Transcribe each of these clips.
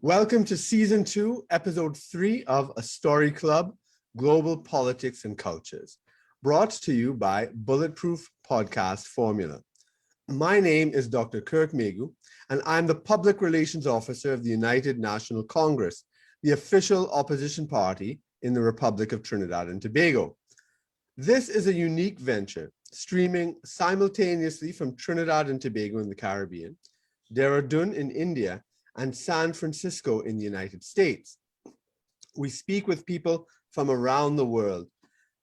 Welcome to Season 2, Episode 3 of A Story Club, Global Politics and Cultures, brought to you by Bulletproof Podcast Formula. My name is Dr. Kirk Meighoo, and I'm the Public Relations Officer of the United National Congress, the official opposition party in the Republic of Trinidad and Tobago. This is a unique venture, streaming simultaneously from Trinidad and Tobago in the Caribbean, Dehra Dun in India, and San Franciso in the United States. We speak with people from around the world,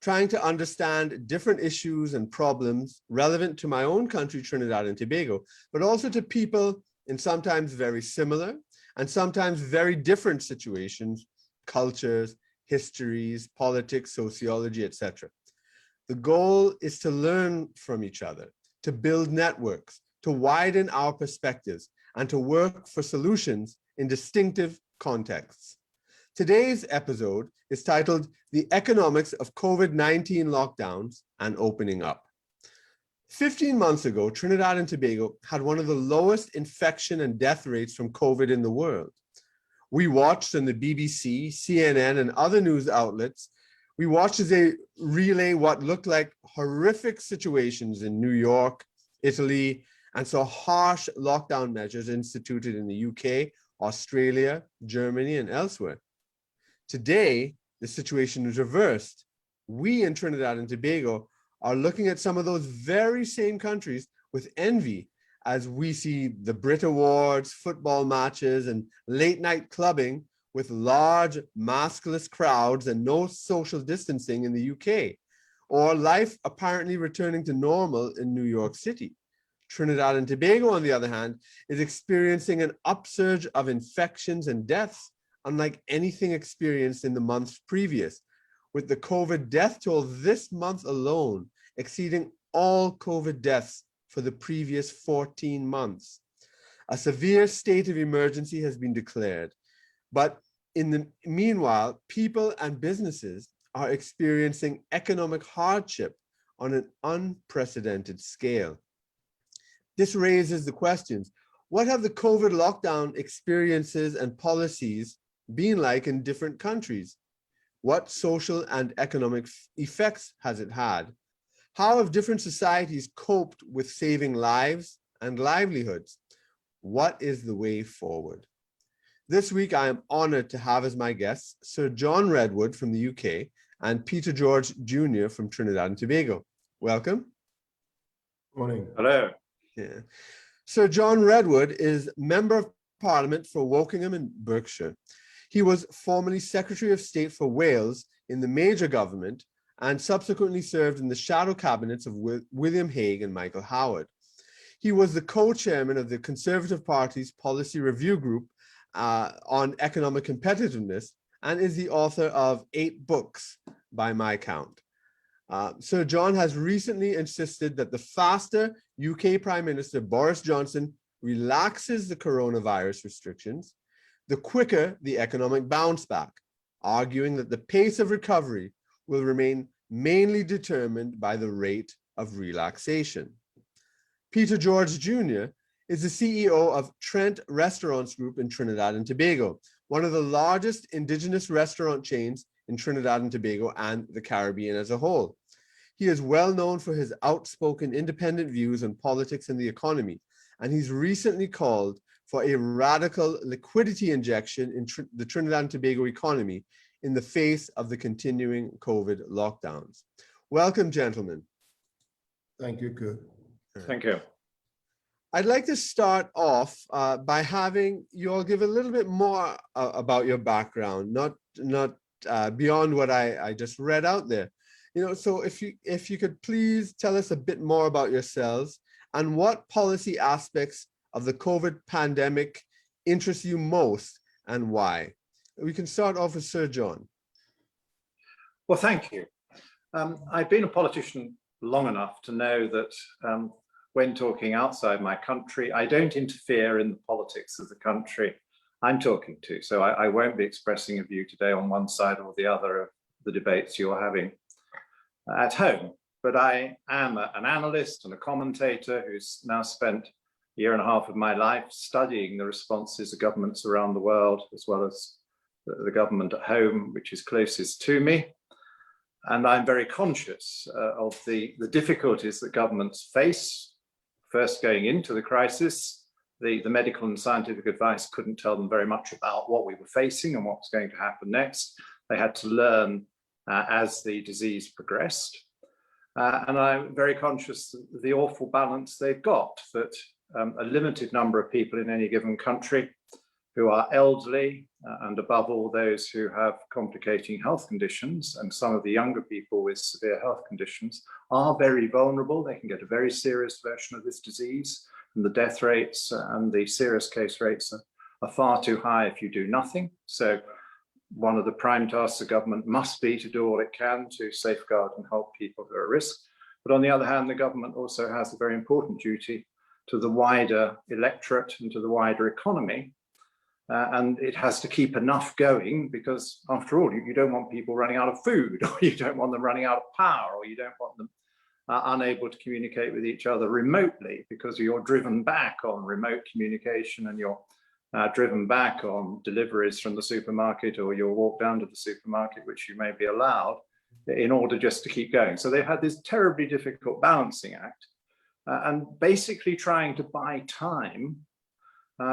trying to understand different issues and problems relevant to my own country, Trinidad and Tobago, but also to people in sometimes very similar and sometimes very different situations, cultures, histories, politics, sociology, etc. The goal is to learn from each other, to build networks, to widen our perspectives, and to work for solutions in distinctive contexts. Today's episode is titled The Economics of COVID-19 Lockdowns and Opening Up. 15 months ago, Trinidad and Tobago had one of the lowest infection and death rates from COVID in the world. We watched on the BBC, CNN, and other news outlets, we watched as they relay what looked like horrific situations in New York, Italy, and saw harsh lockdown measures instituted in the UK, Australia, Germany, and elsewhere. Today, the situation is reversed. We in Trinidad and Tobago are looking at some of those very same countries with envy as we see the Brit Awards, football matches, and late night clubbing with large maskless crowds and no social distancing in the UK, or life apparently returning to normal in New York City. Trinidad and Tobago, on the other hand, is experiencing an upsurge of infections and deaths unlike anything experienced in the months previous, with the COVID death toll this month alone exceeding all COVID deaths for the previous 14 months. A severe state of emergency has been declared, but in the meanwhile, people and businesses are experiencing economic hardship on an unprecedented scale. This raises the questions: what have the COVID lockdown experiences and policies been like in different countries? What social and economic effects has it had? How have different societies coped with saving lives and livelihoods? What is the way forward? This week, I am honored to have as my guests Sir John Redwood from the UK and Peter George Jr. from Trinidad and Tobago. Welcome. Morning. Hello. Yeah. Sir John Redwood is Member of Parliament for Wokingham in Berkshire. He was formerly Secretary of State for Wales in the major government and subsequently served in the shadow cabinets of William Hague and Michael Howard. He was the co-chairman of the Conservative Party's Policy Review Group on economic competitiveness and is the author of 8 books by my count. Sir John has recently insisted that the faster UK Prime Minister Boris Johnson relaxes the coronavirus restrictions, the quicker the economic bounce back, arguing that the pace of recovery will remain mainly determined by the rate of relaxation. Peter George Jr. is the CEO of Trent Restaurants Group in Trinidad and Tobago, one of the largest indigenous restaurant chains in Trinidad and Tobago and the Caribbean as a whole. He is well known for his outspoken independent views on politics and the economy, and he's recently called for a radical liquidity injection in the Trinidad and Tobago economy in the face of the continuing COVID lockdowns. Welcome, gentlemen. Thank you, Kirk. Thank you. I'd like to start off by having you all give a little bit more about your background, not beyond what I just read out there. So if you could please tell us a bit more about yourselves and what policy aspects of the COVID pandemic interest you most and why. We can start off with Sir John. Well, thank you. I've been a politician long enough to know that when talking outside my country, I don't interfere in the politics of the country I'm talking to. So I won't be expressing a view today on one side or the other of the debates you're having at home. But I am an analyst and a commentator who's now spent year and a half of my life studying the responses of governments around the world, as well as the government at home, which is closest to me. And I'm very conscious of the difficulties that governments face. First, going into the crisis, the medical and scientific advice couldn't tell them very much about what we were facing and what was going to happen next. They had to learn as the disease progressed. And I'm very conscious of the awful balance they've got, that a limited number of people in any given country who are elderly, and above all those who have complicating health conditions, and some of the younger people with severe health conditions, are very vulnerable. They can get a very serious version of this disease, and the death rates and the serious case rates are far too high if you do nothing. So one of the prime tasks of government must be to do all it can to safeguard and help people who are at risk. But on the other hand, the government also has a very important duty to the wider electorate and to the wider economy. And it has to keep enough going, because after all, you don't want people running out of food, or you don't want them running out of power, or you don't want them unable to communicate with each other remotely, because you're driven back on remote communication, and you're driven back on deliveries from the supermarket, or you'll walk down to the supermarket, which you may be allowed, in order just to keep going. So they've had this terribly difficult balancing act, and basically trying to buy time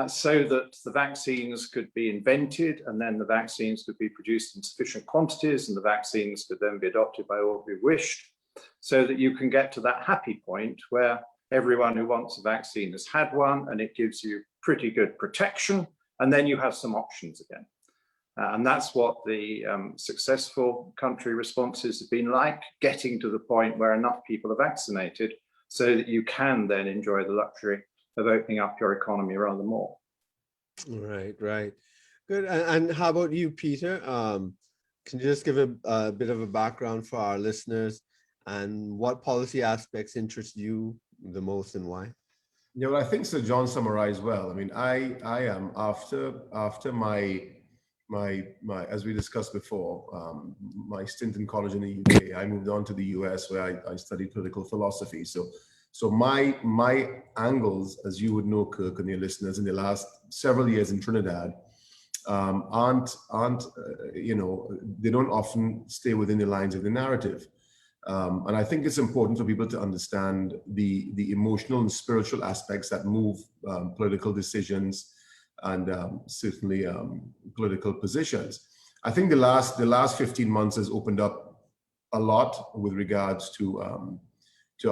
so that the vaccines could be invented, and then the vaccines could be produced in sufficient quantities, and the vaccines could then be adopted by all who wished, so that you can get to that happy point where everyone who wants a vaccine has had one, and it gives you pretty good protection, and then you have some options again. And that's what the successful country responses have been like, getting to the point where enough people are vaccinated so that you can then enjoy the luxury of opening up your economy rather more. Right, right. Good. And how about you, Peter? Can you just give a bit of a background for our listeners, and what policy aspects interest you the most, and why? Yeah, well, I think Sir John summarized well. I mean, I am after my as we discussed before, my stint in college in the UK, I moved on to the US, where I studied political philosophy. So my angles, as you would know, Kirk, and your listeners, in the last several years in Trinidad, aren't you know, they don't often stay within the lines of the narrative. And I think it's important for people to understand the emotional and spiritual aspects that move political decisions and certainly political positions. I think the last 15 months has opened up a lot with regards to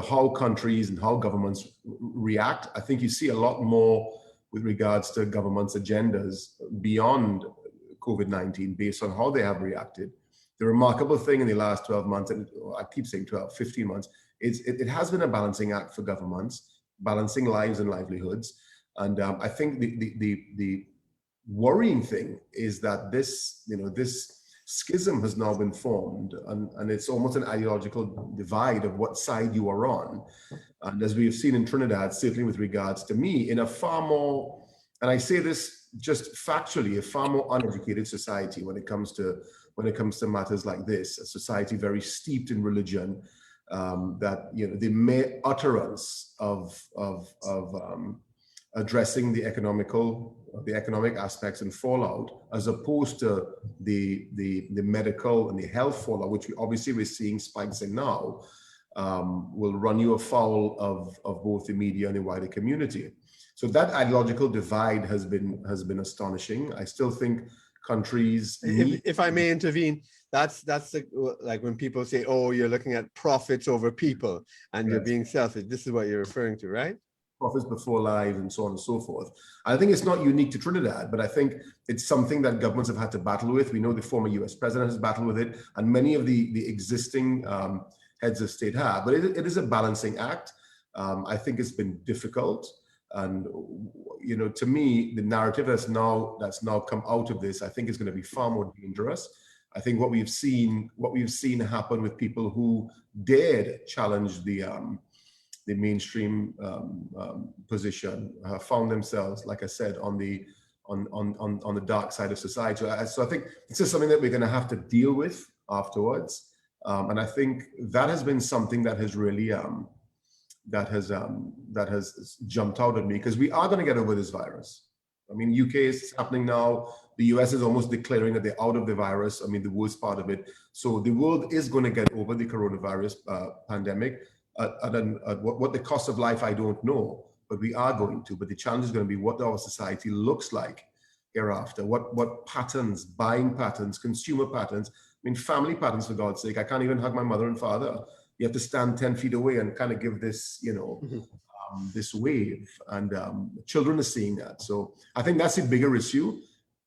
how countries and how governments react. I think you see a lot more with regards to governments' agendas beyond COVID-19 based on how they have reacted. The remarkable thing in the last 12 months, and I keep saying 12, 15 months, is it has been a balancing act for governments, balancing lives and livelihoods. And I think the worrying thing is that this schism has now been formed, and it's almost an ideological divide of what side you are on. And as we have seen in Trinidad, certainly with regards to me, in a far more, and I say this just factually, a far more uneducated society when it comes to matters like this, a society very steeped in religion, that, you know, the mere utterance of addressing the economic aspects and fallout, as opposed to the medical and the health fallout, which we're seeing spikes in now, will run you afoul of both the media and the wider community. So that ideological divide has been astonishing. I still think countries need, if I may intervene, that's like when people say, oh, you're looking at profits over people and yes, you're being selfish. This is what you're referring to, right? profits before lives, and so on and so forth. I think it's not unique to Trinidad, but I think it's something that governments have had to battle with. We know the former US president has battled with it, and many of the existing heads of state have, but it is a balancing act. I think it's been difficult. And, you know, to me, the narrative that's now come out of this, I think is going to be far more dangerous. I think what we've seen happen with people who dared challenge the mainstream position found themselves, like I said, on the dark side of society. So I think this is something that we're going to have to deal with afterwards. And I think that has been something that has really that has jumped out at me, because we are going to get over this virus. I mean, UK is happening now. The US is almost declaring that they're out of the virus. I mean, the worst part of it. So the world is going to get over the coronavirus pandemic. What the cost of life, I don't know, but we are going to. But the challenge is going to be what our society looks like hereafter. What patterns, buying patterns, consumer patterns, I mean, family patterns, for God's sake. I can't even hug my mother and father. You have to stand 10 feet away and kind of give this, this wave, and children are seeing that. So I think that's a bigger issue.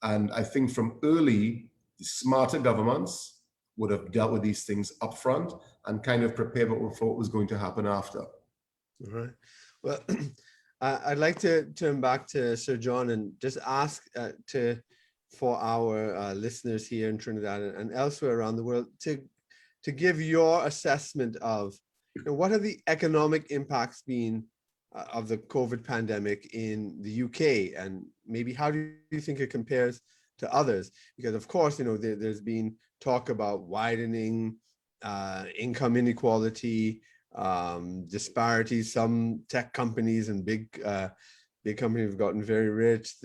And I think from early, the smarter governments would have dealt with these things upfront and kind of prepared for what was going to happen after. All right. Well, I'd like to turn back to Sir John and just ask for our listeners here in Trinidad and elsewhere around the world to give your assessment of what have the economic impacts been of the COVID pandemic in the UK, and maybe how do you think it compares to others? Because of course, there's been talk about widening income inequality, disparities. Some tech companies and big companies have gotten very rich.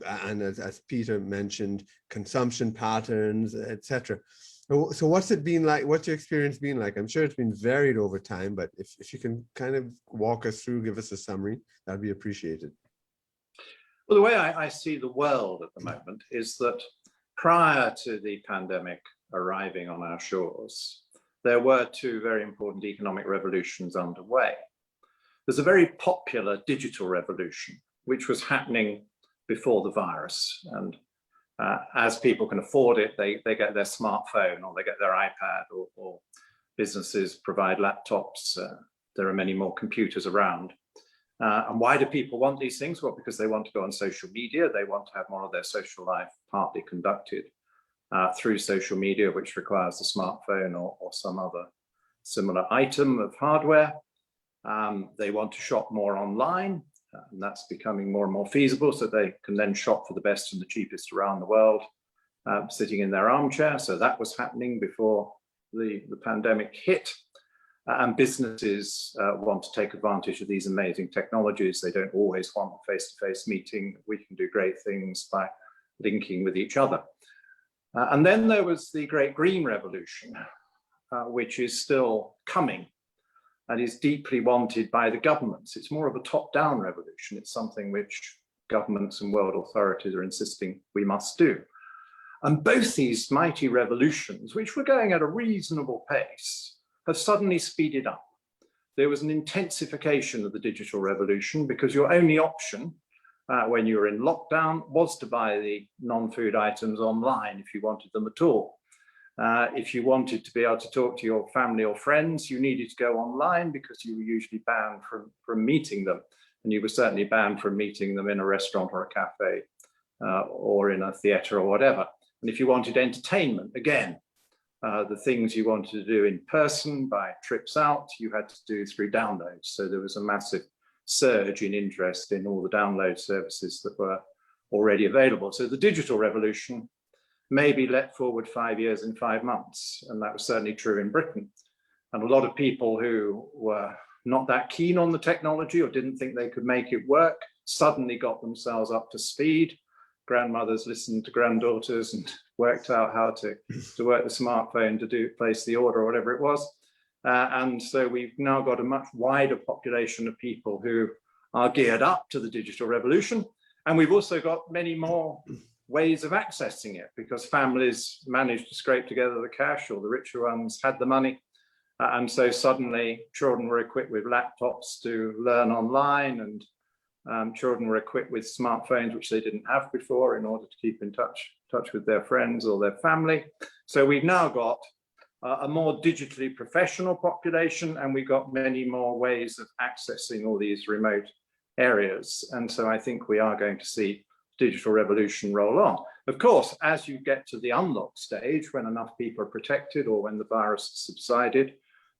And as Peter mentioned, consumption patterns, etc. So what's it been like? What's your experience been like? I'm sure it's been varied over time, but if you can kind of walk us through, give us a summary, that'd be appreciated. Well, the way I see the world at the moment is that prior to the pandemic arriving on our shores, there were two very important economic revolutions underway. There's a very popular digital revolution, which was happening before the virus. And as people can afford it, they get their smartphone or they get their iPad, or businesses provide laptops. There are many more computers around. And why do people want these things? Well, because they want to go on social media. They want to have more of their social life partly conducted through social media, which requires a smartphone or some other similar item of hardware. They want to shop more online, and that's becoming more and more feasible, so they can then shop for the best and the cheapest around the world, sitting in their armchair. So that was happening before the pandemic hit. And businesses want to take advantage of these amazing technologies. They don't always want a face-to-face meeting. We can do great things by linking with each other. And then there was the Great Green Revolution, which is still coming and is deeply wanted by the governments. It's more of a top-down revolution. It's something which governments and world authorities are insisting we must do. And both these mighty revolutions, which were going at a reasonable pace, have suddenly speeded up. There was an intensification of the digital revolution because your only option when you were in lockdown was to buy the non-food items online if you wanted them at all. If you wanted to be able to talk to your family or friends, you needed to go online because you were usually banned from meeting them. And you were certainly banned from meeting them in a restaurant or a cafe or in a theatre or whatever. And if you wanted entertainment, again, the things you wanted to do in person by trips out, you had to do through downloads. So there was a massive surge in interest in all the download services that were already available. So the digital revolution maybe let forward 5 years in 5 months. And that was certainly true in Britain. And a lot of people who were not that keen on the technology or didn't think they could make it work suddenly got themselves up to speed. Grandmothers listened to granddaughters and worked out how to work the smartphone to place the order or whatever it was. And so we've now got a much wider population of people who are geared up to the digital revolution. And we've also got many more ways of accessing it because families managed to scrape together the cash, or the richer ones had the money. And so suddenly children were equipped with laptops to learn online, and children were equipped with smartphones, which they didn't have before, in order to keep in touch with their friends or their family. So we've now got a more digitally professional population, and we've got many more ways of accessing all these remote areas. And so I think we are going to see digital revolution roll on. Of course, as you get to the unlock stage, when enough people are protected or when the virus has subsided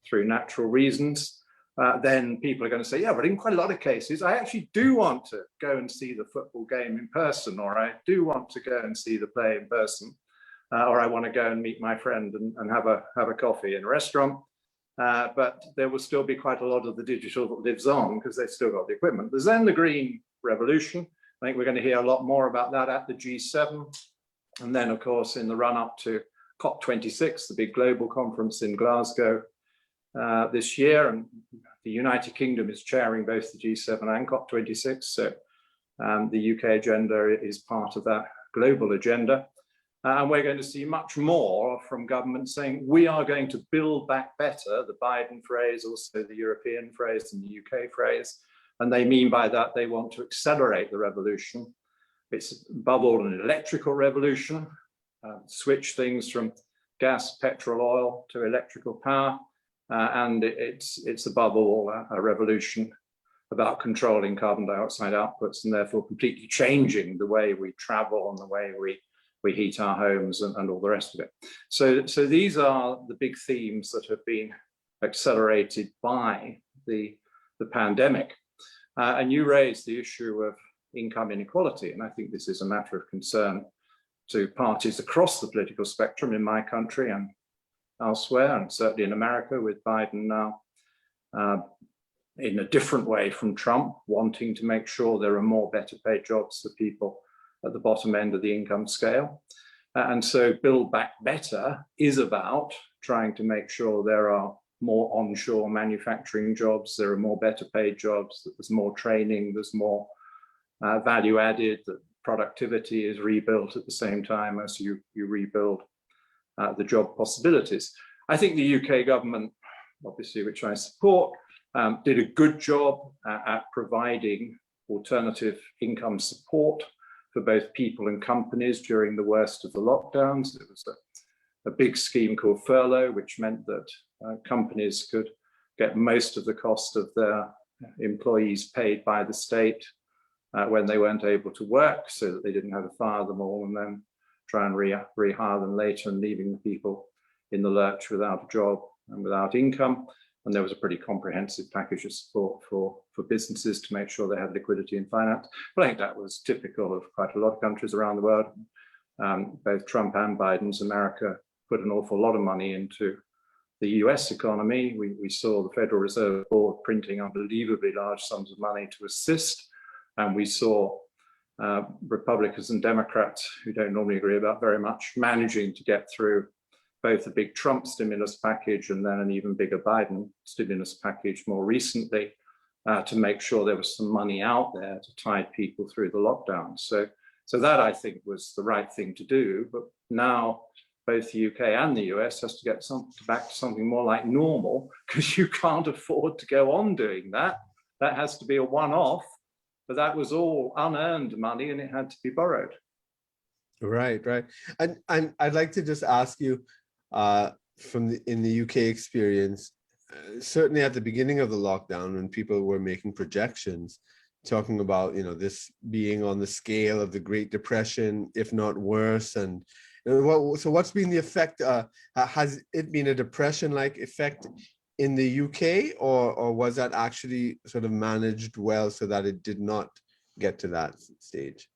through natural reasons, then people are going to say, yeah, but in quite a lot of cases, I actually do want to go and see the football game in person, or I do want to go and see the play in person, or I want to go and meet my friend and have a coffee in a restaurant. but there will still be quite a lot of the digital that lives on because they've still got the equipment. There's then the green revolution. I think we're going to hear a lot more about that at the G7. And then, of course, in the run up to COP26, the big global conference in Glasgow this year. And the United Kingdom is chairing both the G7 and COP26. So the UK agenda is part of that global agenda. And we're going to see much more from government saying, we are going to build back better, the Biden phrase, also the European phrase and the UK phrase. And they mean by that, they want to accelerate the revolution. It's above all an electrical revolution, switch things from gas, petrol, oil to electrical power. And it's above all a revolution about controlling carbon dioxide outputs and therefore completely changing the way we travel and the way we heat our homes and all the rest of it. So these are the big themes that have been accelerated by the pandemic. And you raised the issue of income inequality. And I think this is a matter of concern to parties across the political spectrum in my country and elsewhere, and certainly in America with Biden now in a different way from Trump, wanting to make sure there are more better paid jobs for people at the bottom end of the income scale. And so Build Back Better is about trying to make sure there are more onshore manufacturing jobs, there are more better paid jobs, that there's more training, there's more value added, that productivity is rebuilt at the same time as you rebuild the job possibilities. I think the UK government, obviously, which I support, did a good job at providing alternative income support for both people and companies during the worst of the lockdowns. It was a big scheme called furlough, which meant that companies could get most of the cost of their employees paid by the state when they weren't able to work, so that they didn't have to fire them all and then try and rehire them later and leaving the people in the lurch without a job and without income. And there was a pretty comprehensive package of support for businesses to make sure they had liquidity and finance. But I think that was typical of quite a lot of countries around the world. Both Trump and Biden's America put an awful lot of money into the US economy. We saw the Federal Reserve Board printing unbelievably large sums of money to assist. And we saw Republicans and Democrats, who don't normally agree about very much, managing to get through both a big Trump stimulus package and then an even bigger Biden stimulus package more recently to make sure there was some money out there to tide people through the lockdown. So that, I think, was the right thing to do. But now both the UK and the US has to get back to something more like normal, because you can't afford to go on doing that. That has to be a one-off. But that was all unearned money and it had to be borrowed. Right. And I'd like to just ask you, in the UK experience, certainly at the beginning of the lockdown, when people were making projections, talking about, this being on the scale of the Great Depression, if not worse, and so what's been the effect? Has it been a depression-like effect in the UK, or was that actually sort of managed well so that it did not get to that stage?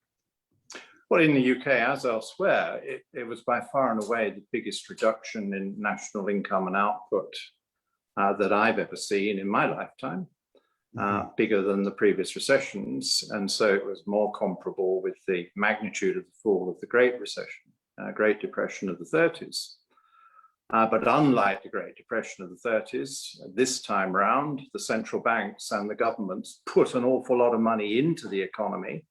Well, in the UK, as elsewhere, it was by far and away the biggest reduction in national income and output that I've ever seen in my lifetime, bigger than the previous recessions. And so it was more comparable with the magnitude of the fall of the Great Recession, Great Depression of the 30s. But unlike the Great Depression of the 30s, this time round, the central banks and the governments put an awful lot of money into the economy.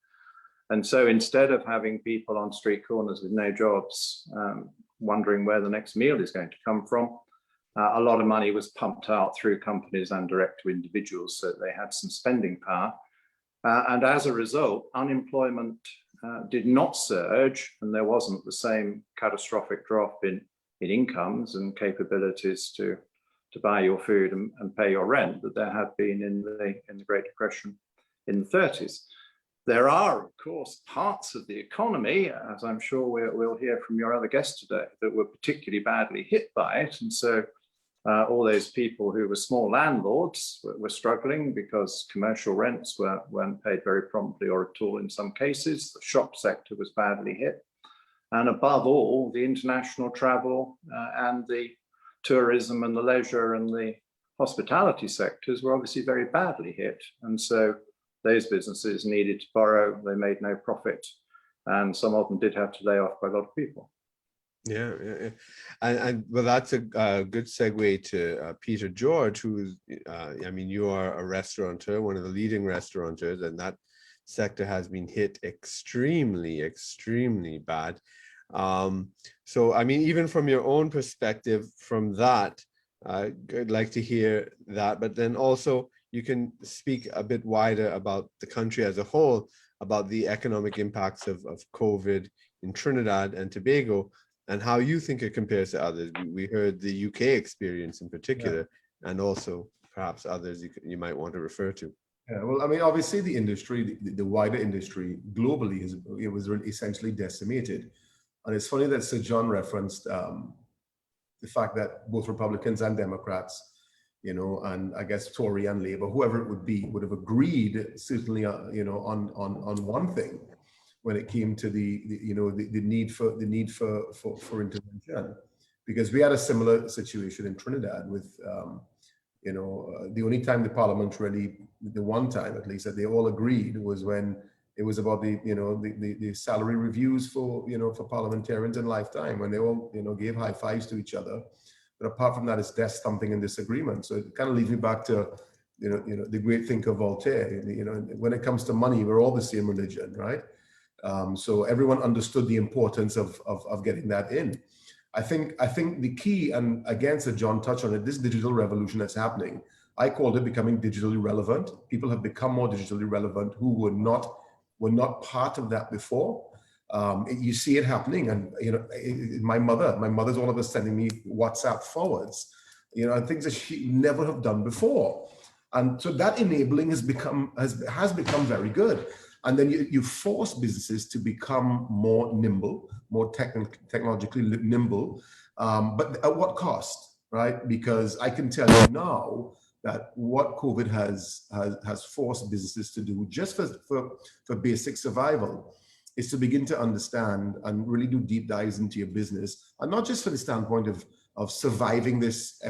And so instead of having people on street corners with no jobs, wondering where the next meal is going to come from, a lot of money was pumped out through companies and direct to individuals, so they had some spending power. And as a result, unemployment did not surge, and there wasn't the same catastrophic drop in incomes and capabilities to buy your food and pay your rent that there had been in the Great Depression in the 30s. There are, of course, parts of the economy, as I'm sure we'll hear from your other guest today, that were particularly badly hit by it. And so all those people who were small landlords were struggling because commercial rents weren't paid very promptly or at all in some cases. The shop sector was badly hit. And above all, the international travel and the tourism and the leisure and the hospitality sectors were obviously very badly hit. And so those businesses needed to borrow, they made no profit, and some of them did have to lay off quite a lot of people. Yeah. And well, that's a good segue to Peter George, who's, I mean, you are a restaurateur, one of the leading restaurateurs, and that sector has been hit extremely, extremely bad. So, I mean, even from your own perspective from that, I'd like to hear that, but then also you can speak a bit wider about the country as a whole, about the economic impacts of COVID in Trinidad and Tobago, and how you think it compares to others. We heard the UK experience in particular, and also perhaps others you might want to refer to. Yeah, well, I mean, obviously the industry, the wider industry globally, it was essentially decimated. And it's funny that Sir John referenced the fact that both Republicans and Democrats, you know, and I guess Tory and Labour, whoever it would be, would have agreed certainly, you know, on one thing when it came to the need for intervention, because we had a similar situation in Trinidad with the only time the Parliament really, the one time at least that they all agreed was when it was about the salary reviews for parliamentarians in lifetime, when they all gave high fives to each other. But apart from that, it's death thumping and disagreement. So it kind of leads me back to the great thinker Voltaire. When it comes to money, we're all the same religion, right? So everyone understood the importance of getting that in. I think the key, and again, Sir John touched on it, this digital revolution that's happening, I called it becoming digitally relevant. People have become more digitally relevant who were not part of that before. You see it happening, and my mother's all of us sending me WhatsApp forwards, and things that she never have done before. And so that enabling has become very good. And then you force businesses to become more nimble, more technologically nimble, but at what cost, right? Because I can tell you now that what COVID has forced businesses to do, just for basic survival, is to begin to understand and really do deep dives into your business, and not just for the standpoint of surviving this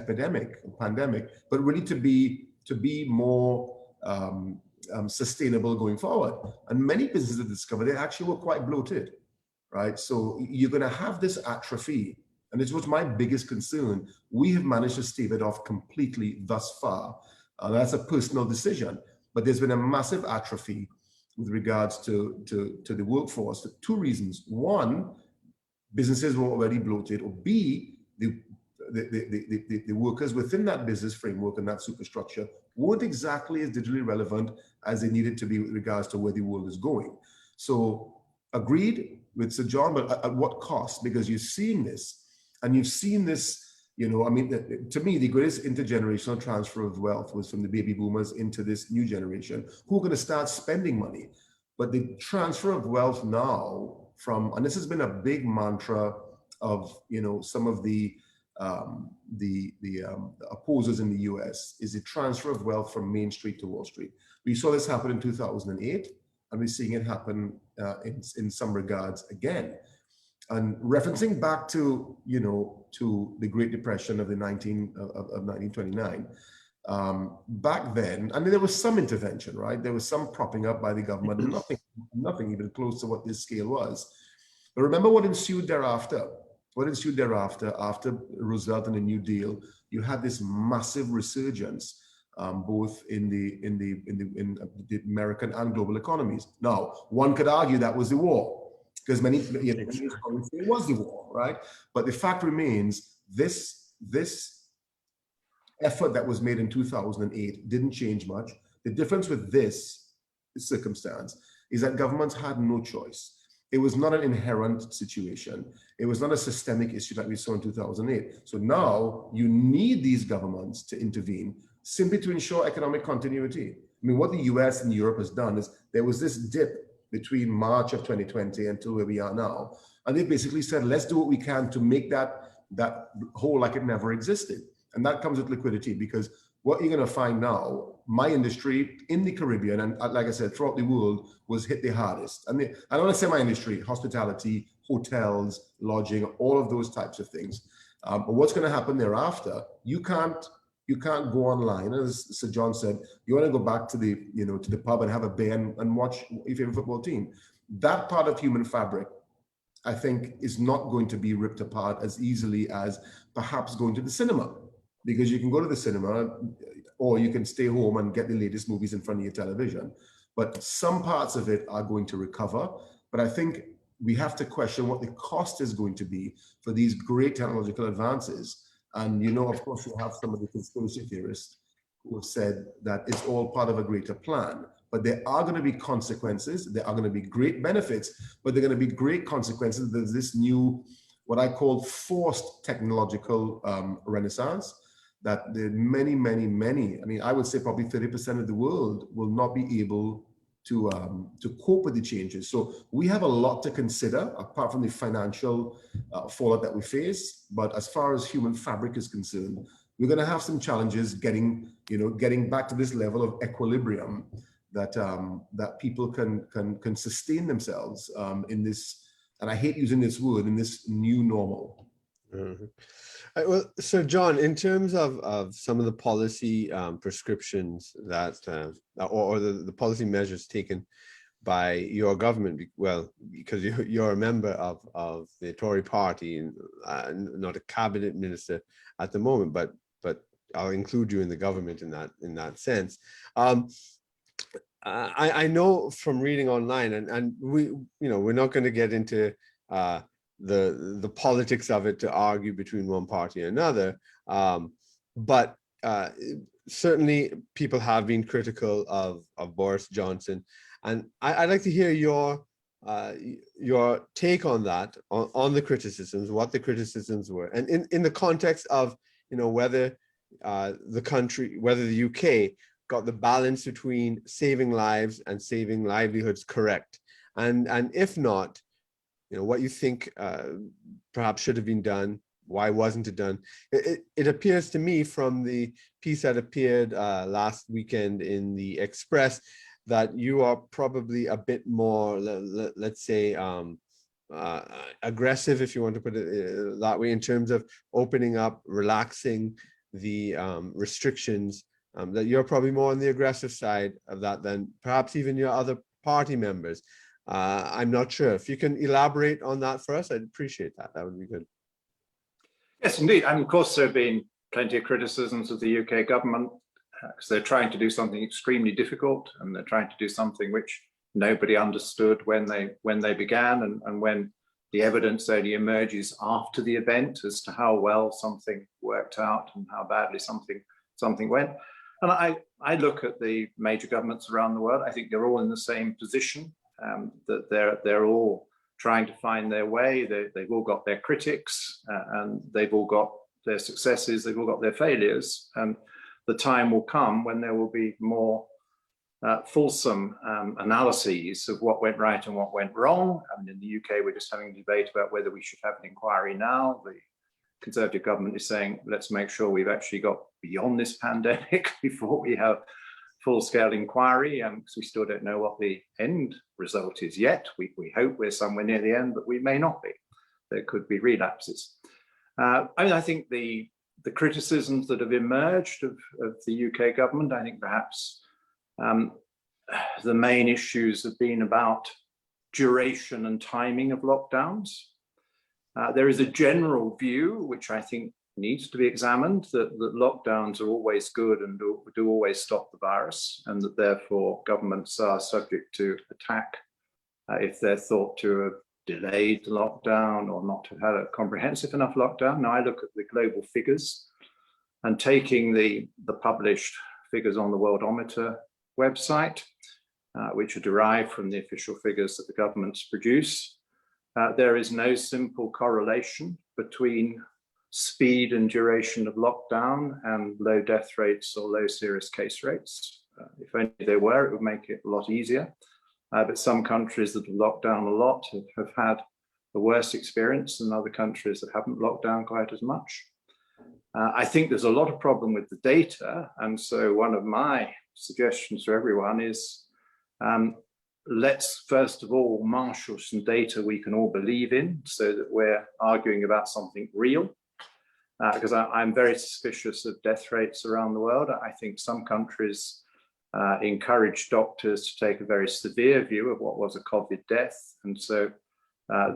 pandemic, but really to be more sustainable going forward. And many businesses have discovered they actually were quite bloated, right? So you're going to have this atrophy, and this was my biggest concern. We have managed to stave it off completely thus far. That's a personal decision, but there's been a massive atrophy with regards to the workforce for two reasons. One, businesses were already bloated, or B, the workers within that business framework and that superstructure weren't exactly as digitally relevant as they needed to be with regards to where the world is going. So agreed with Sir John, but at what cost? Because you're seeing this, and you've seen this, to me, the greatest intergenerational transfer of wealth was from the baby boomers into this new generation who are going to start spending money. But the transfer of wealth now and this has been a big mantra of, some of the opposers in the US, is the transfer of wealth from Main Street to Wall Street. We saw this happen in 2008, and we're seeing it happen in some regards again. And referencing back to the Great Depression of 1929, back then, I mean, there was some intervention, right? There was some propping up by the government, nothing even close to what this scale was. But remember what ensued thereafter. After Roosevelt and the New Deal, you had this massive resurgence, both in the American and global economies. Now, one could argue that was the war, because many scholars say it was the war, right? But the fact remains, this effort that was made in 2008 didn't change much. The difference with this circumstance is that governments had no choice. It was not an inherent situation. It was not a systemic issue that we saw in 2008. So now you need these governments to intervene simply to ensure economic continuity. I mean, what the US and Europe has done is there was this dip between March of 2020 until where we are now. And they basically said, let's do what we can to make that hole like it never existed. And that comes with liquidity, because what you're going to find now, my industry in the Caribbean, and like I said, throughout the world, was hit the hardest. And I don't want to say my industry, hospitality, hotels, lodging, all of those types of things. But what's going to happen thereafter? You can't go online, as Sir John said. You want to go back to the to the pub and have a beer and watch your favorite football team. That part of human fabric, I think, is not going to be ripped apart as easily as perhaps going to the cinema, because you can go to the cinema or you can stay home and get the latest movies in front of your television. But some parts of it are going to recover. But I think we have to question what the cost is going to be for these great technological advances. And, of course, you have some of the conspiracy theorists who have said that it's all part of a greater plan. But there are going to be consequences. There are going to be great benefits, but there are going to be great consequences. There's this new, what I call forced technological renaissance, that the many, I mean, I would say probably 30% of the world will not be able to cope with the changes. So we have a lot to consider, apart from the financial fallout that we face. But as far as human fabric is concerned, we're going to have some challenges getting back to this level of equilibrium that that people can sustain themselves in this, and I hate using this word, in this new normal. Mm-hmm. Well, so John, in terms of some of the policy prescriptions that, or the policy measures taken by your government, well, because you're a member of the Tory party and not a cabinet minister at the moment, but I'll include you in the government in that sense. I know from reading online, and we're not going to get into the politics of it to argue between one party and another, but certainly people have been critical of Boris Johnson, and I'd like to hear your take on that, on the criticisms, what the criticisms were, and in the context of whether the UK got the balance between saving lives and saving livelihoods correct, and if not, what you think perhaps should have been done, why wasn't it done? It appears to me from the piece that appeared last weekend in the Express that you are probably a bit more, let's say, aggressive, if you want to put it that way, in terms of opening up, relaxing the restrictions, that you're probably more on the aggressive side of that than perhaps even your other party members. I'm not sure. If you can elaborate on that for us, I'd appreciate that. That would be good. Yes, indeed. And of course, there have been plenty of criticisms of the UK government because they're trying to do something extremely difficult, and they're trying to do something which nobody understood when they began, and when the evidence only emerges after the event as to how well something worked out and how badly something went. And I look at the major governments around the world. I think they're all in the same position, that they're all trying to find their way. They've all got their critics, and they've all got their successes. They've all got their failures. And the time will come when there will be more fulsome analyses of what went right and what went wrong. I mean, in the UK, we're just having a debate about whether we should have an inquiry now. The Conservative government is saying, let's make sure we've actually got beyond this pandemic before we have full-scale inquiry, because we still don't know what the end result is yet. We hope we're somewhere near the end, but we may not be. There could be relapses. I think the criticisms that have emerged of the UK government, I think perhaps the main issues have been about duration and timing of lockdowns. There is a general view, which I think needs to be examined, that lockdowns are always good and do always stop the virus, and that therefore governments are subject to attack if they're thought to have delayed the lockdown or not have had a comprehensive enough lockdown. Now I look at the global figures, and taking the published figures on the Worldometer website, which are derived from the official figures that the governments produce, there is no simple correlation between speed and duration of lockdown and low death rates or low serious case rates. If only there were, it would make it a lot easier. But some countries that have locked down a lot have had a worse experience than other countries that haven't locked down quite as much. I think there's a lot of problem with the data. And so one of my suggestions for everyone is, let's first of all marshal some data we can all believe in, so that we're arguing about something real. because I'm very suspicious of death rates around the world. I think some countries encourage doctors to take a very severe view of what was a COVID death. And so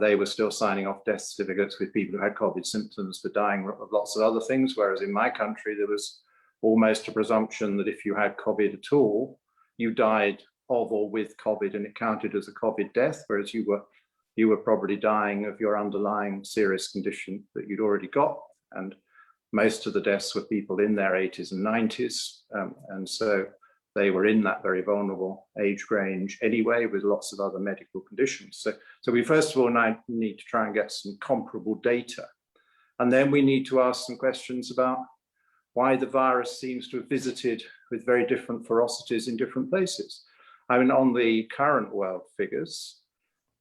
they were still signing off death certificates with people who had COVID symptoms but dying of lots of other things. Whereas in my country, there was almost a presumption that if you had COVID at all, you died of or with COVID and it counted as a COVID death, whereas you were probably dying of your underlying serious condition that you'd already got. And most of the deaths were people in their 80s and 90s. And so they were in that very vulnerable age range anyway, with lots of other medical conditions. So we first of all need to try and get some comparable data. And then we need to ask some questions about why the virus seems to have visited with very different ferocities in different places. I mean, on the current world figures,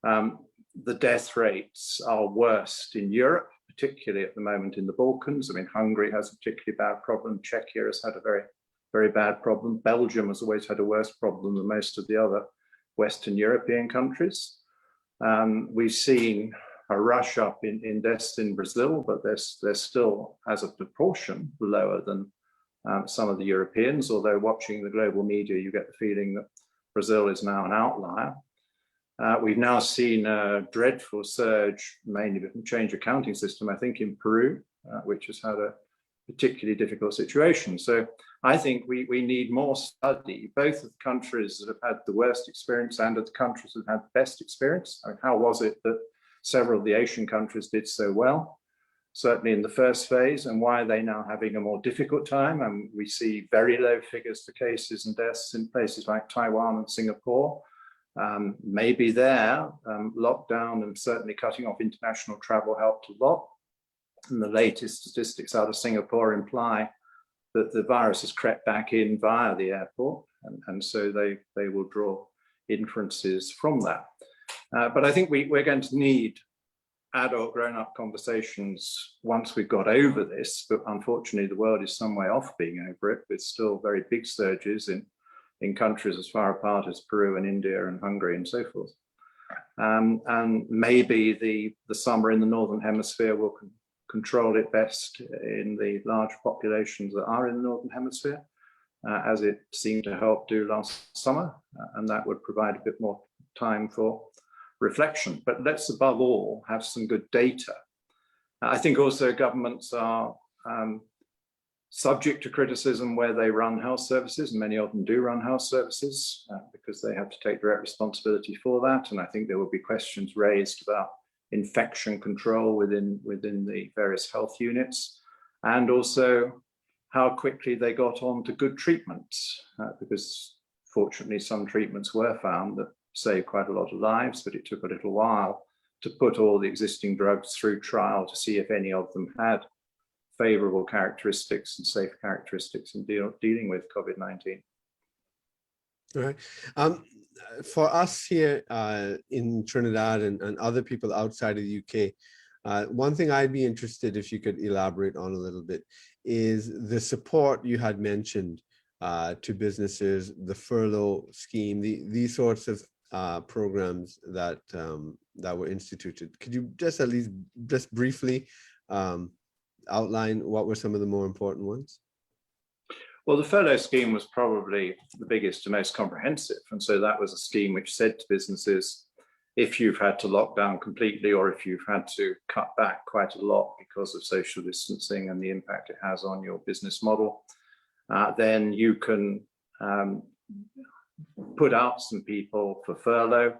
the death rates are worst in Europe, particularly at the moment in the Balkans. I mean, Hungary has a particularly bad problem. Czechia has had a very, very bad problem. Belgium has always had a worse problem than most of the other Western European countries. We've seen a rush up in deaths in Brazil, but they're still, as a proportion, lower than some of the Europeans, although watching the global media, you get the feeling that Brazil is now an outlier. We've now seen a dreadful surge, mainly with the change of counting system, I think, in Peru, which has had a particularly difficult situation. So I think we need more study, both of the countries that have had the worst experience and of the countries that have had the best experience. I mean, how was it that several of the Asian countries did so well, certainly in the first phase, and why are they now having a more difficult time? And we see very low figures for cases and deaths in places like Taiwan and Singapore. Maybe there, lockdown and certainly cutting off international travel helped a lot. And the latest statistics out of Singapore imply that the virus has crept back in via the airport. And so they will draw inferences from that. But I think we're going to need adult grown-up conversations once we've got over this. But unfortunately, the world is some way off being over it, with still very big surges in countries as far apart as Peru and India and Hungary and so forth. And maybe the summer in the Northern Hemisphere will control it best in the large populations that are in the Northern Hemisphere, as it seemed to help do last summer. And that would provide a bit more time for reflection. But let's above all have some good data. I think also governments are subject to criticism where they run health services, and many of them do run health services because they have to take direct responsibility for that. And I think there will be questions raised about infection control within the various health units, and also how quickly they got on to good treatments, because fortunately some treatments were found that saved quite a lot of lives, but it took a little while to put all the existing drugs through trial to see if any of them had favorable characteristics and safe characteristics in dealing with COVID-19. All right. For us here in Trinidad and other people outside of the UK, one thing I'd be interested if you could elaborate on a little bit is the support you had mentioned to businesses, the furlough scheme, these sorts of programs that were instituted. Could you just at least just briefly outline what were some of the more important ones? Well, the furlough scheme was probably the biggest and most comprehensive. And so that was a scheme which said to businesses, if you've had to lock down completely, or if you've had to cut back quite a lot because of social distancing and the impact it has on your business model, then you can put out some people for furlough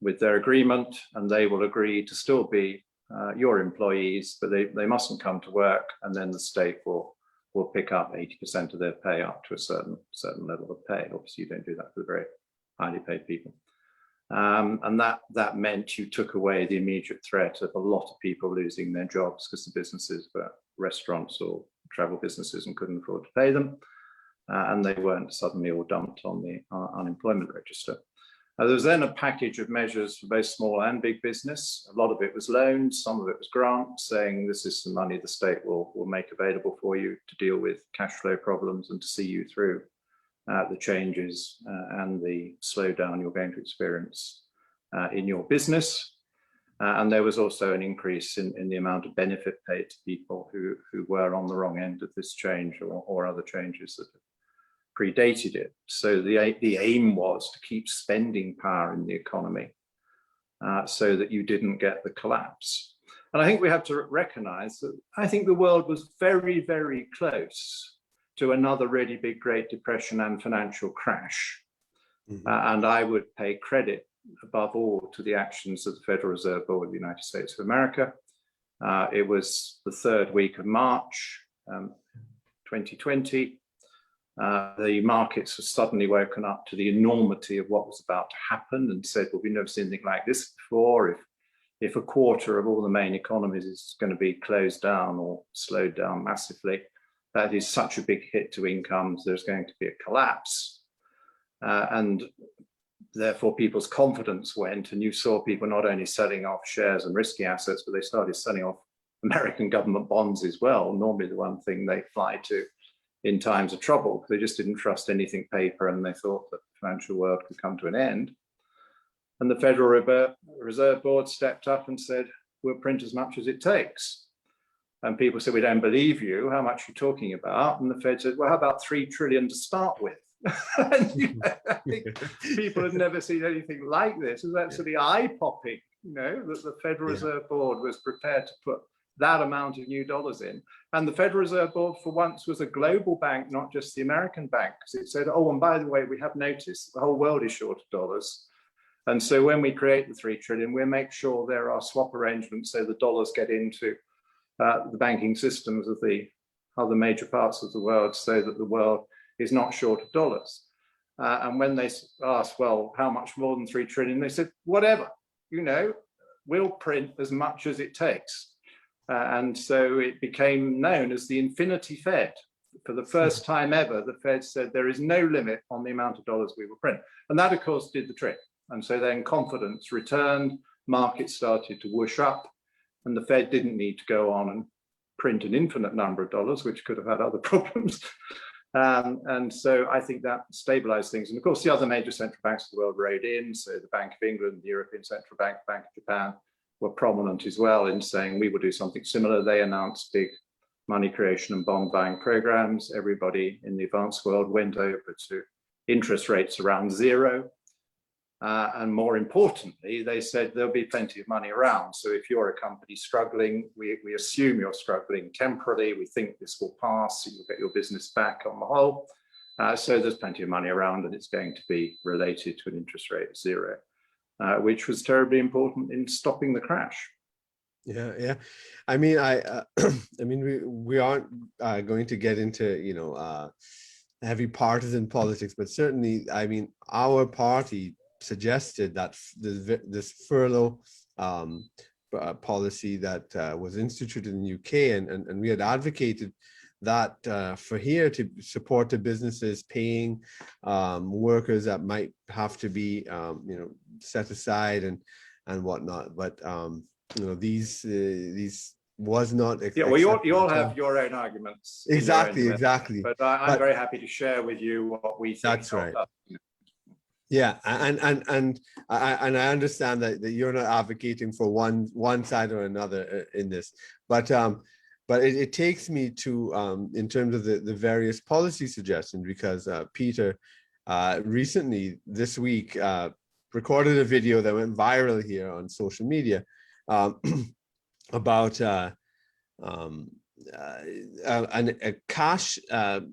with their agreement, and they will agree to still be your employees, but they mustn't come to work, and then the state will pick up 80% of their pay up to a certain level of pay. Obviously, you don't do that for the very highly paid people. And that meant you took away the immediate threat of a lot of people losing their jobs because the businesses were restaurants or travel businesses and couldn't afford to pay them. And they weren't suddenly all dumped on the unemployment register. There was then a package of measures for both small and big business. A lot of it was loans, some of it was grants, saying this is some money the state will make available for you to deal with cash flow problems and to see you through the changes and the slowdown you're going to experience in your business. And there was also an increase in the amount of benefit paid to people who were on the wrong end of this change or other changes that predated it. So the aim was to keep spending power in the economy so that you didn't get the collapse. And I think we have to recognize that I think the world was very, very close to another really big Great Depression and financial crash. Mm-hmm. And I would pay credit above all to the actions of the Federal Reserve Board of the United States of America. It was the third week of March 2020. The markets were suddenly woken up to the enormity of what was about to happen and said, well, we've never seen anything like this before. If a quarter of all the main economies is going to be closed down or slowed down massively, that is such a big hit to incomes, there's going to be a collapse. And therefore people's confidence went, and you saw people not only selling off shares and risky assets, but they started selling off American government bonds as well. Normally the one thing they fly to in times of trouble. They just didn't trust anything paper, and they thought that the financial world could come to an end. And the Federal Reserve Board stepped up and said, we'll print as much as it takes. And people said, we don't believe you, how much are you talking about? And the Fed said, well, how about 3 trillion to start with? And, I think people had never seen anything like this. It was absolutely eye-popping, that the Federal Reserve Board was prepared to put that amount of new dollars in. And the Federal Reserve Board for once was a global bank, not just the American bank, because it said, oh, and by the way, we have noticed the whole world is short of dollars. And so when we create the 3 trillion, we'll make sure there are swap arrangements so the dollars get into the banking systems of the other major parts of the world so that the world is not short of dollars. And when they asked, well, how much more than 3 trillion? They said, whatever, we'll print as much as it takes. And so it became known as the Infinity Fed. For the first time ever, the Fed said there is no limit on the amount of dollars we will print. And that, of course, did the trick. And so then confidence returned, markets started to whoosh up, and the Fed didn't need to go on and print an infinite number of dollars, which could have had other problems. And so I think that stabilized things. And of course, the other major central banks of the world rode in. So the Bank of England, the European Central Bank, Bank of Japan were prominent as well in saying we will do something similar. They announced big money creation and bond buying programs. Everybody in the advanced world went over to interest rates around zero. And more importantly, they said there'll be plenty of money around. So if you're a company struggling, we assume you're struggling temporarily. We think this will pass. You'll get your business back on the whole. So there's plenty of money around, and it's going to be related to an interest rate of zero, which was terribly important in stopping the crash. Yeah. I mean, we aren't going to get into heavy partisan politics, but certainly, I mean, our party suggested that this furlough policy that was instituted in the UK, and we had advocated that for here to support the businesses paying workers that might have to be set aside and whatnot. But these was not. Well, you all have your own arguments. Exactly. But I'm very happy to share with you what we think. That's right. Yeah, and I understand that you're not advocating for one side or another in this, but it takes me to in terms of the various policy suggestions, because Peter recently this week recorded a video that went viral here on social media about a cash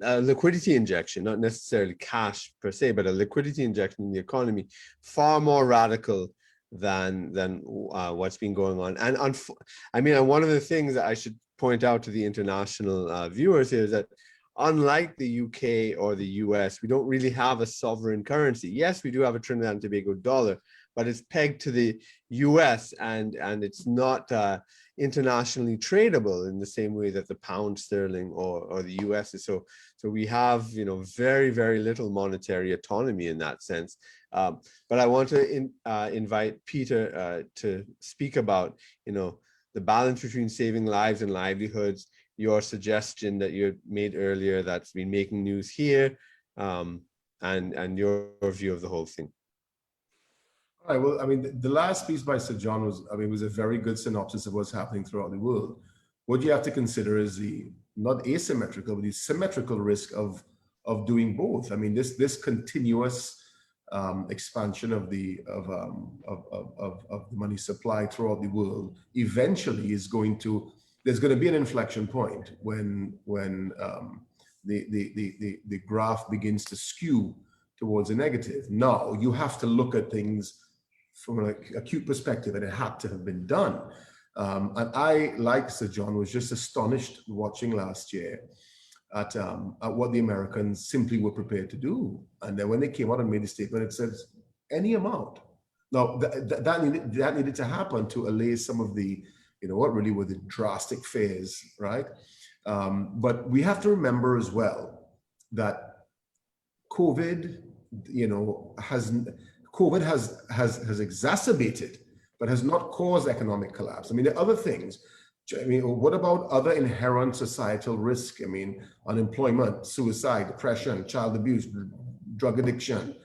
liquidity injection, not necessarily cash per se, but a liquidity injection in the economy, far more radical than what's been going on. And one of the things that I should point out to the international viewers here is that unlike the UK or the US, we don't really have a sovereign currency. Yes, we do have a Trinidad and Tobago dollar, but it's pegged to the US and it's not internationally tradable in the same way that the pound sterling or the US is. So we have very, very little monetary autonomy in that sense. But I want to invite Peter to speak about the balance between saving lives and livelihoods, your suggestion that you made earlier that's been making news here, and your view of the whole thing. Right. Well, I mean, the last piece by Sir John was, I mean, was a very good synopsis of what's happening throughout the world. What you have to consider is the not asymmetrical, but the symmetrical risk of doing both. I mean, this continuous expansion of the money supply throughout the world eventually is going to, there's going to be an inflection point when the graph begins to skew towards a negative. Now you have to look at things from an acute perspective, and it had to have been done. And I, like Sir John, was just astonished watching last year at what the Americans simply were prepared to do. And then when they came out and made the statement, it says any amount. Now that needed to happen to allay some of the, what really were the drastic fears, right? But we have to remember as well that COVID, COVID has exacerbated, but has not caused economic collapse. I mean, there are other things. I mean, what about other inherent societal risk? I mean, unemployment, suicide, depression, child abuse, drug addiction,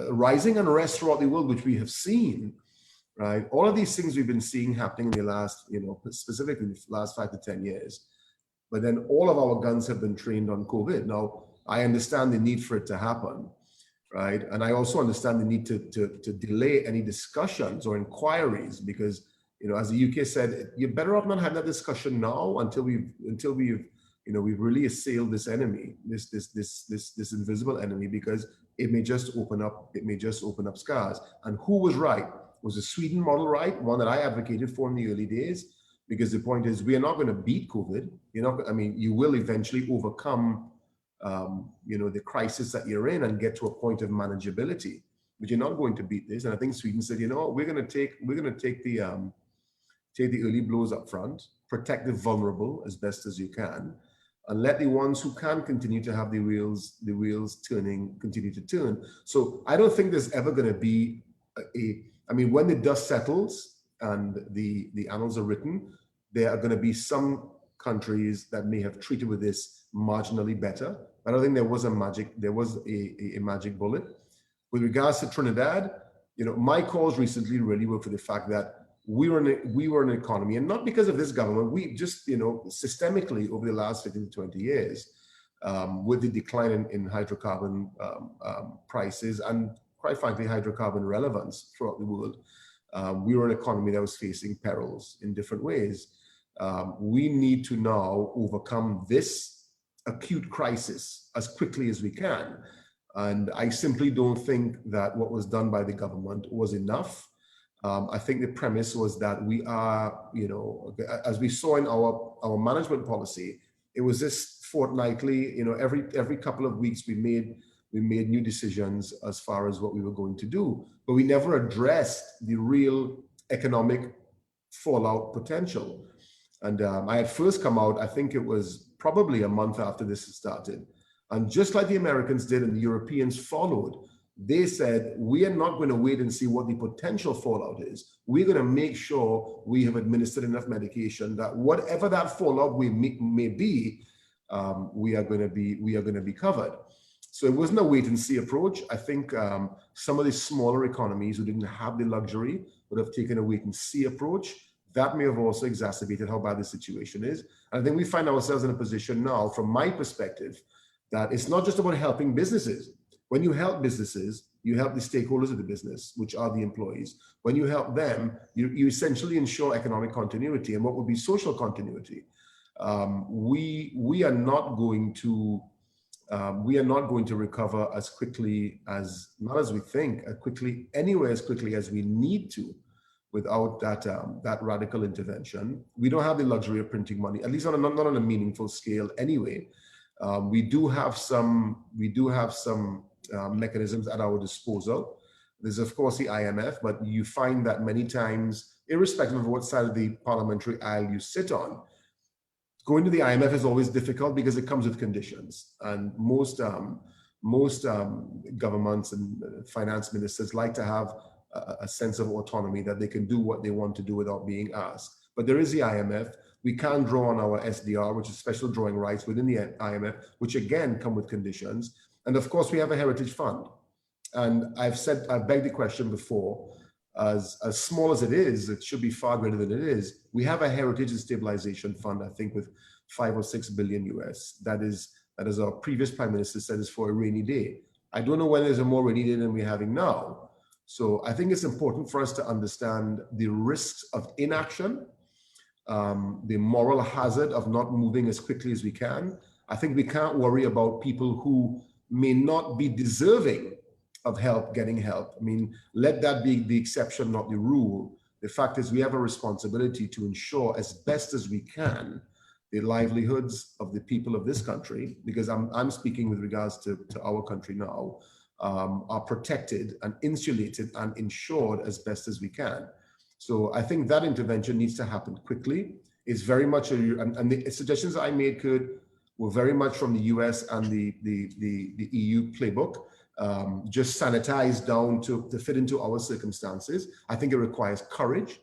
rising unrest throughout the world, which we have seen, right? All of these things we've been seeing happening in the last, specifically the last 5 to 10 years. But then all of our guns have been trained on COVID. Now, I understand the need for it to happen, right? And I also understand the need to delay any discussions or inquiries because, as the UK said, you're better off not having that discussion now until we've really assailed this enemy, this invisible enemy, because it may just open up scars. And who was right? Was the Sweden model right? One that I advocated for in the early days, because the point is we are not going to beat COVID. You will eventually overcome the crisis that you're in and get to a point of manageability, but you're not going to beat this. And I think Sweden said, we're going to take the early blows up front, protect the vulnerable as best as you can, and let the ones who can continue to have the wheels turning, continue to turn. So I don't think there's ever going to be when the dust settles and the annals are written, there are going to be some countries that may have treated with this marginally better. I don't think there was a magic bullet. With regards to Trinidad, my calls recently really were for the fact that we were an economy, and not because of this government, we just, systemically over the last 15 to 20 years, with the decline in hydrocarbon prices and quite frankly, hydrocarbon relevance throughout the world, we were an economy that was facing perils in different ways. We need to now overcome this acute crisis as quickly as we can. And I simply don't think that what was done by the government was enough. I think the premise was that we are, as we saw in our management policy, it was this fortnightly, every couple of weeks we made new decisions as far as what we were going to do, but we never addressed the real economic fallout potential. And I had first come out, I think it was probably a month after this started. And just like the Americans did and the Europeans followed, they said, we are not going to wait and see what the potential fallout is. We're going to make sure we have administered enough medication that whatever that fallout may be, we are going to be covered. So it wasn't a wait and see approach. I think some of the smaller economies who didn't have the luxury would have taken a wait and see approach. That may have also exacerbated how bad the situation is. And I think we find ourselves in a position now, from my perspective, that it's not just about helping businesses. When you help businesses, you help the stakeholders of the business, which are the employees. When you help them, you essentially ensure economic continuity and what would be social continuity. We are not going to recover as quickly as, not as we think, anywhere as quickly as we need to, without that radical intervention. We don't have the luxury of printing money, at least not on a meaningful scale anyway. We do have some mechanisms at our disposal. There's of course the IMF, but you find that many times, irrespective of what side of the parliamentary aisle you sit on, going to the IMF is always difficult because it comes with conditions. And most governments and finance ministers like to have a sense of autonomy, that they can do what they want to do without being asked. But there is the IMF. We can draw on our SDR, which is special drawing rights within the IMF, which again come with conditions. And of course, we have a heritage fund. And I've begged the question before, as small as it is, it should be far greater than it is. We have a heritage and stabilization fund, I think, with 5 or 6 billion US. That is our previous prime minister said is for a rainy day. I don't know whether there's a more rainy day than we're having now. So I think it's important for us to understand the risks of inaction, the moral hazard of not moving as quickly as we can. I think we can't worry about people who may not be deserving of help getting help. I mean, let that be the exception, not the rule. The fact is we have a responsibility to ensure as best as we can the livelihoods of the people of this country, because I'm speaking with regards to our country now, are protected and insulated and insured as best as we can. So I think that intervention needs to happen quickly. It's very much, and the suggestions I made were very much from the US and the EU playbook, just sanitized down to fit into our circumstances. I think it requires courage.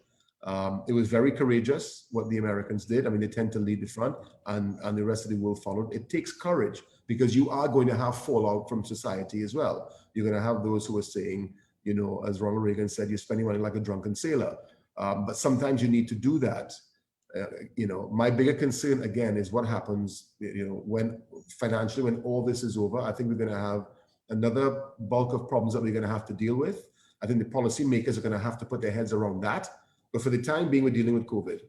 It was very courageous what the Americans did. I mean, they tend to lead the front and the rest of the world followed. It takes courage because you are going to have fallout from society as well. You're going to have those who are saying, you know, as Ronald Reagan said, you're spending money like a drunken sailor. But sometimes you need to do that. You know, my bigger concern again is what happens, you know, when financially, when all this is over. I think we're going to have another bulk of problems that we're going to have to deal with. I think the policymakers are going to have to put their heads around that. But for the time being, we're dealing with COVID.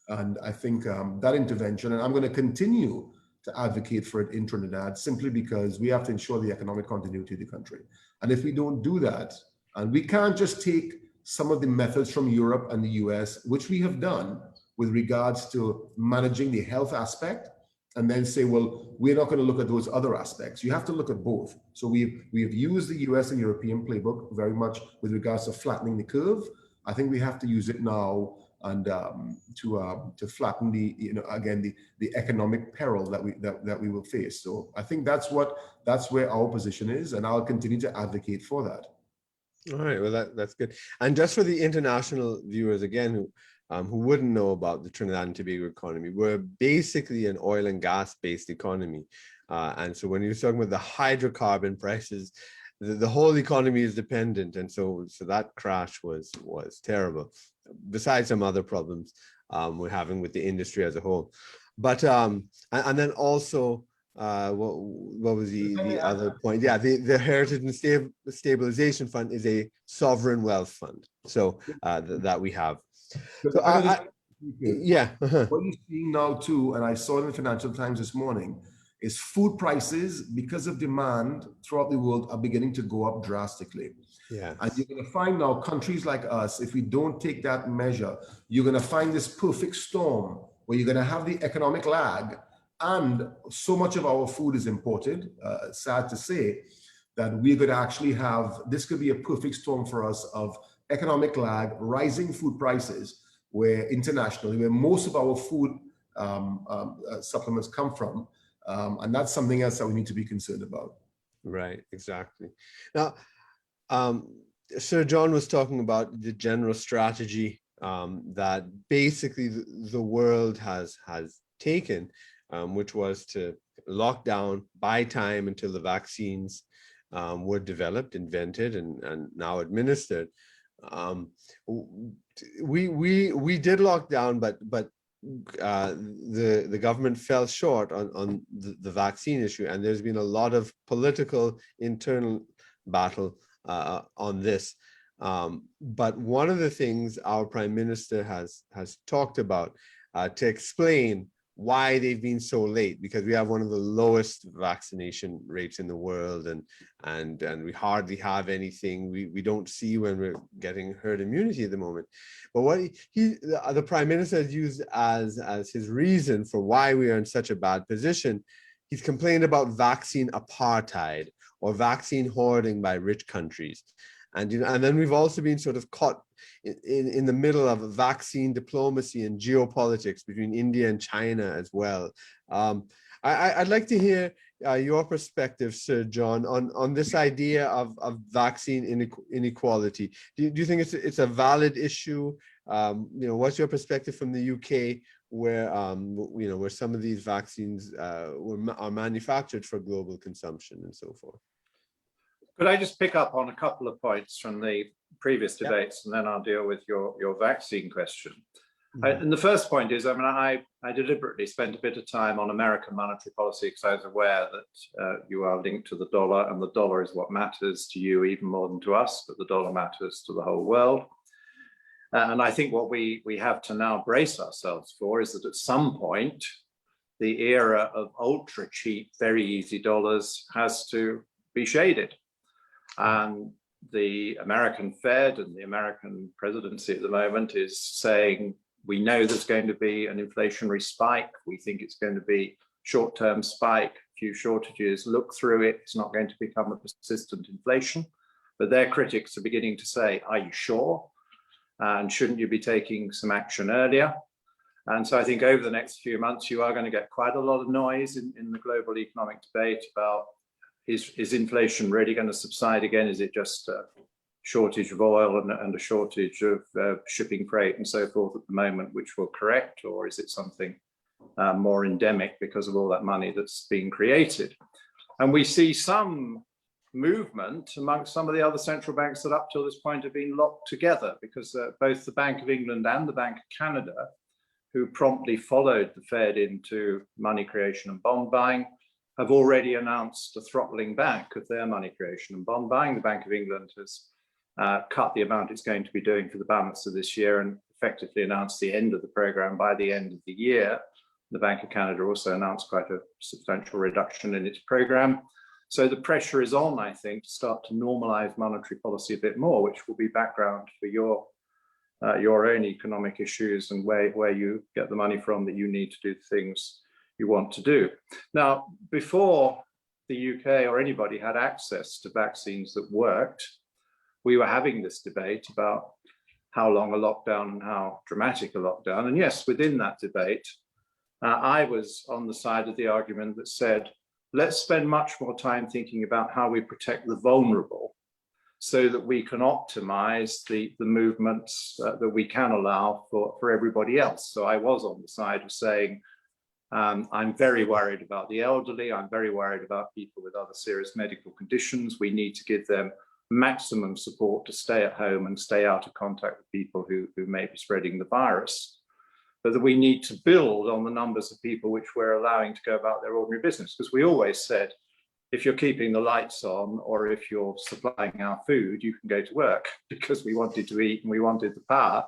And I think that intervention, and I'm going to continue to advocate for it in Trinidad, simply because we have to ensure the economic continuity of the country. And if we don't do that, and we can't just take some of the methods from Europe and the US, which we have done with regards to managing the health aspect, and then say, well, we're not going to look at those other aspects. You have to look at both. So we have used the US and European playbook very much with regards to flattening the curve. I think we have to use it now and to flatten the, you know, again, the economic peril that we will face. So I think that's where our position is, and I'll continue to advocate for that. All right, well that's good. And just for the international viewers again who wouldn't know about the Trinidad and Tobago economy, we're basically an oil and gas based economy, and so when you're talking about the hydrocarbon prices, the whole economy is dependent, and so that crash was terrible. Besides some other problems we're having with the industry as a whole, but and then also. What was the other point? Yeah, the Heritage and Stabilization Fund is a sovereign wealth fund, so that we have. So yeah. What you're seeing now too, and I saw it in the Financial Times this morning, is food prices, because of demand throughout the world, are beginning to go up drastically. Yeah. And you're going to find now countries like us, if we don't take that measure, you're going to find this perfect storm where you're going to have the economic lag. And so much of our food is imported, sad to say, that we're going to actually have, this could be a perfect storm for us of economic lag, rising food prices, where internationally, where most of our food supplements come from. And that's something else that we need to be concerned about. Right, exactly. Now, Sir John was talking about the general strategy that basically the world has taken, which was to lock down, buy time until the vaccines were developed, invented, and now administered. We did lock down, but the government fell short on the vaccine issue, and there's been a lot of political internal battle on this. But one of the things our Prime Minister has talked about to explain why they've been so late, because we have one of the lowest vaccination rates in the world, and we hardly have anything. We don't see when we're getting herd immunity at the moment. But what the Prime Minister has used as his reason for why we are in such a bad position, he's complained about vaccine apartheid or vaccine hoarding by rich countries. And then we've also been sort of caught in the middle of vaccine diplomacy and geopolitics between India and China as well. I'd like to hear your perspective, Sir John, on this idea of vaccine inequality. Do you think it's a valid issue? What's your perspective from the UK, where where some of these vaccines are manufactured for global consumption and so forth? Could I just pick up on a couple of points from the previous debates, and then I'll deal with your vaccine question. And the first point is, I deliberately spent a bit of time on American monetary policy because I was aware that you are linked to the dollar, and the dollar is what matters to you even more than to us, but the dollar matters to the whole world. And I think what we have to now brace ourselves for is that at some point, the era of ultra cheap, very easy dollars has to be shaded. And the American Fed and the American presidency at the moment is saying, we know there's going to be an inflationary spike. We think it's going to be short-term spike, few shortages, look through it. It's not going to become a persistent inflation. But their critics are beginning to say, are you sure? And shouldn't you be taking some action earlier? And so I think over the next few months, you are going to get quite a lot of noise in the global economic debate about, is inflation really going to subside again? Is it just a shortage of oil and a shortage of shipping freight and so forth at the moment, which will correct? Or is it something more endemic because of all that money that's being created? And we see some movement amongst some of the other central banks that up till this point have been locked together, because both the Bank of England and the Bank of Canada, who promptly followed the Fed into money creation and bond buying, have already announced a throttling back of their money creation and bond buying. The Bank of England has cut the amount it's going to be doing for the balance of this year and effectively announced the end of the program by the end of the year. The Bank of Canada also announced quite a substantial reduction in its program. So the pressure is on, I think, to start to normalize monetary policy a bit more, which will be background for your own economic issues and where you get the money from that you need to do the things you want to do. Now, before the UK or anybody had access to vaccines that worked, we were having this debate about how long a lockdown and how dramatic a lockdown. And yes, within that debate, I was on the side of the argument that said, let's spend much more time thinking about how we protect the vulnerable so that we can optimize the movements that we can allow for everybody else. So I was on the side of saying, I'm very worried about the elderly. I'm very worried about people with other serious medical conditions. We need to give them maximum support to stay at home and stay out of contact with people who may be spreading the virus. But that we need to build on the numbers of people which we're allowing to go about their ordinary business. Because we always said, if you're keeping the lights on or if you're supplying our food, you can go to work, because we wanted to eat and we wanted the power.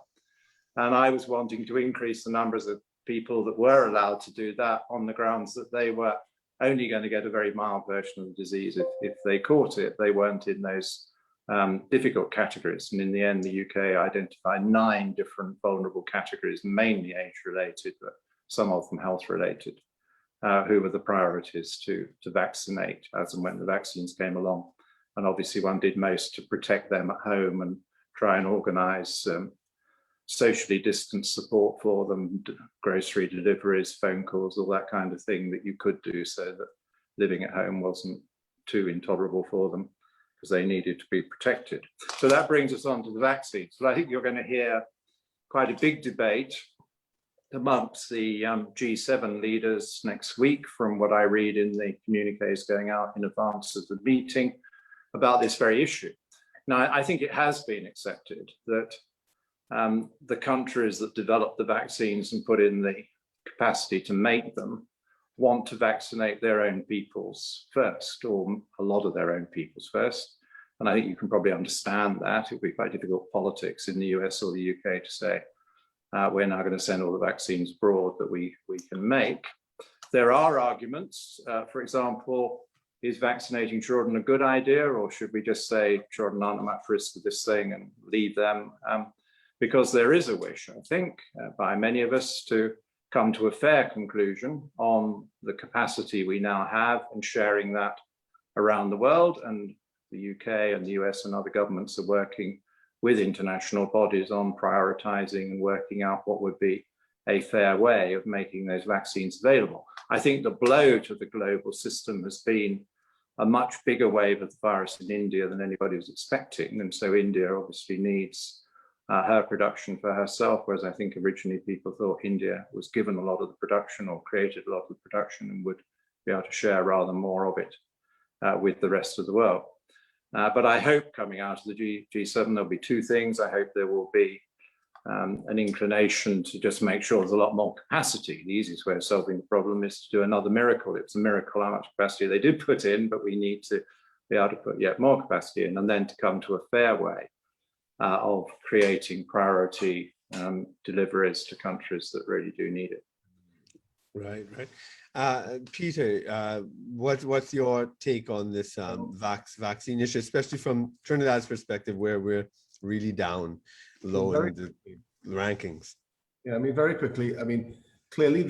And I was wanting to increase the numbers of people that were allowed to do that on the grounds that they were only going to get a very mild version of the disease if they caught it. They weren't in those difficult categories. And in the end, the UK identified 9 different vulnerable categories, mainly age-related, but some of them health-related, who were the priorities to vaccinate as and when the vaccines came along. And obviously one did most to protect them at home and try and organize socially distanced support for them, grocery deliveries, phone calls, all that kind of thing that you could do so that living at home wasn't too intolerable for them, because they needed to be protected. So that brings us on to the vaccines. But I think you're going to hear quite a big debate amongst the G7 leaders next week, from what I read in the communiques going out in advance of the meeting, about this very issue. Now, I think it has been accepted that the countries that develop the vaccines and put in the capacity to make them want to vaccinate their own peoples first, or a lot of their own peoples first. And I think you can probably understand that. It would be quite difficult politics in the US or the UK to say, we're now going to send all the vaccines abroad that we can make. There are arguments, for example, is vaccinating children a good idea, or should we just say children aren't at risk of this thing and leave them? Because there is a wish, I think, by many of us to come to a fair conclusion on the capacity we now have and sharing that around the world. And the UK and the US and other governments are working with international bodies on prioritizing and working out what would be a fair way of making those vaccines available. I think the blow to the global system has been a much bigger wave of the virus in India than anybody was expecting. And so India obviously needs her production for herself, whereas I think originally people thought India was given a lot of the production or created a lot of the production and would be able to share rather more of it with the rest of the world. But I hope coming out of the G7, there'll be two things. I hope there will be an inclination to just make sure there's a lot more capacity. The easiest way of solving the problem is to do another miracle. It's a miracle how much capacity they did put in, but we need to be able to put yet more capacity in, and then to come to a fair way of creating priority deliveries to countries that really do need it. Right, right. Peter, what's your take on this vaccine issue, especially from Trinidad's perspective, where we're really down low in the rankings? Yeah, I mean, very quickly, I mean, clearly,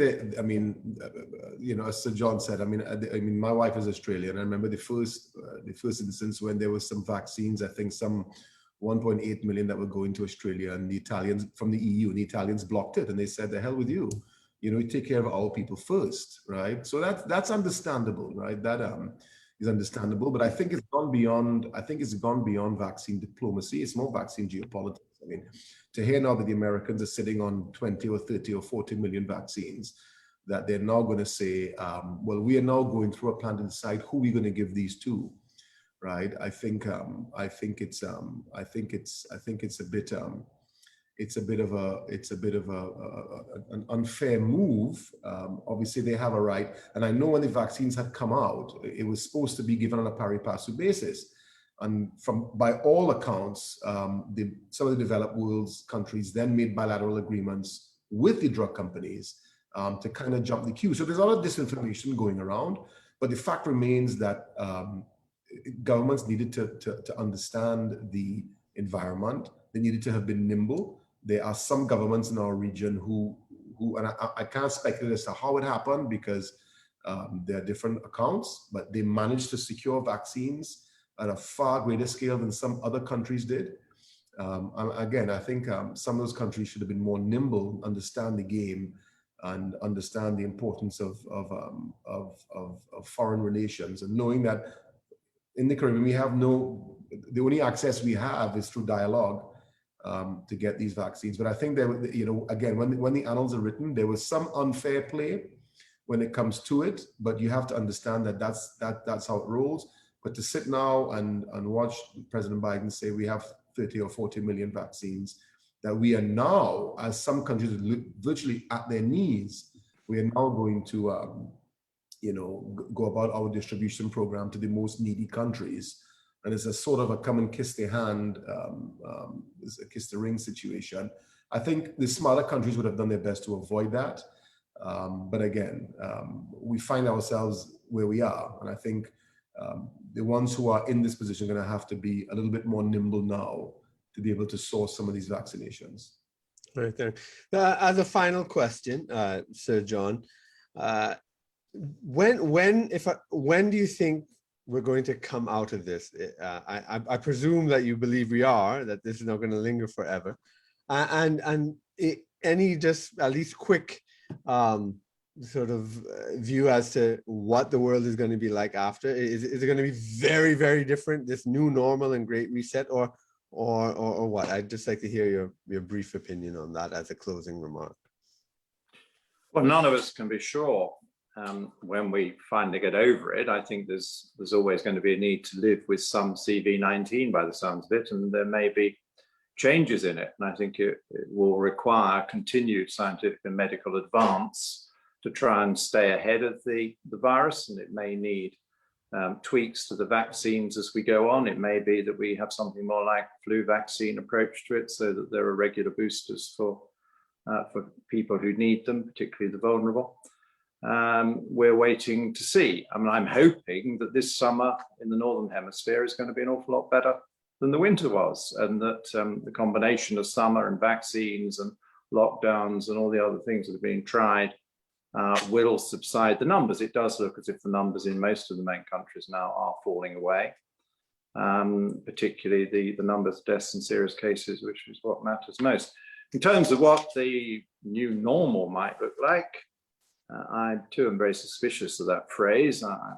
you know, as Sir John said, I mean, my wife is Australian. I remember the first instance when there was some vaccines, I think some 1.8 million that were going to Australia, and the Italians from the EU, and the Italians blocked it, and they said, "The hell with you, you know, we take care of our people first," right? So that's understandable, right? That is understandable, but I think it's gone beyond. I think it's gone beyond vaccine diplomacy. It's more vaccine geopolitics. I mean, to hear now that the Americans are sitting on 20 or 30 or 40 million vaccines, that they're now going to say, well, we are now going through a plan to decide who we're going to give these to, right? I think it's a bit of an unfair move. Obviously, they have a right, and I know when the vaccines had come out, it was supposed to be given on a pari passu basis. And by all accounts, some of the developed world's countries then made bilateral agreements with the drug companies to kind of jump the queue. So there's a lot of disinformation going around, but the fact remains that governments needed to understand the environment. They needed to have been nimble. There are some governments in our region who and I can't speculate as to how it happened, because there are different accounts, but they managed to secure vaccines at a far greater scale than some other countries did. Again, I think some of those countries should have been more nimble, understand the game, and understand the importance of foreign relations, and knowing that in the Caribbean the only access we have is through dialogue to get these vaccines. But I think that, you know, again, when the annals are written, there was some unfair play when it comes to it, but you have to understand that that's how it rolls. But to sit now and watch President Biden say we have 30 or 40 million vaccines, that we are now, as some countries are virtually at their knees, we are now going to, you know, go about our distribution program to the most needy countries. And it's a sort of a come and kiss the hand, it's a kiss the ring situation. I think the smaller countries would have done their best to avoid that. But again, we find ourselves where we are. And I think the ones who are in this position are going to have to be a little bit more nimble now to be able to source some of these vaccinations. Right there. As a final question, Sir John, when do you think we're going to come out of this? I presume that you believe we are, that this is not going to linger forever. Any just at least quick sort of view as to what the world is going to be like after? Is it going to be very, very different, this new normal and great reset, or what? I'd just like to hear your brief opinion on that as a closing remark. Well, none of us can be sure when we finally get over it. I think there's always going to be a need to live with some CV-19 by the sounds of it, and there may be changes in it. And I think it will require continued scientific and medical advance to try and stay ahead of the virus, and it may need tweaks to the vaccines as we go on. It may be that we have something more like flu vaccine approach to it, so that there are regular boosters for people who need them, particularly the vulnerable. We're waiting to see. I mean, I'm hoping that this summer in the Northern Hemisphere is going to be an awful lot better than the winter was, and that the combination of summer and vaccines and lockdowns and all the other things that are being tried will subside the numbers. It does look as if the numbers in most of the main countries now are falling away, particularly the numbers of deaths and serious cases, which is what matters most. In terms of what the new normal might look like, I too am very suspicious of that phrase. I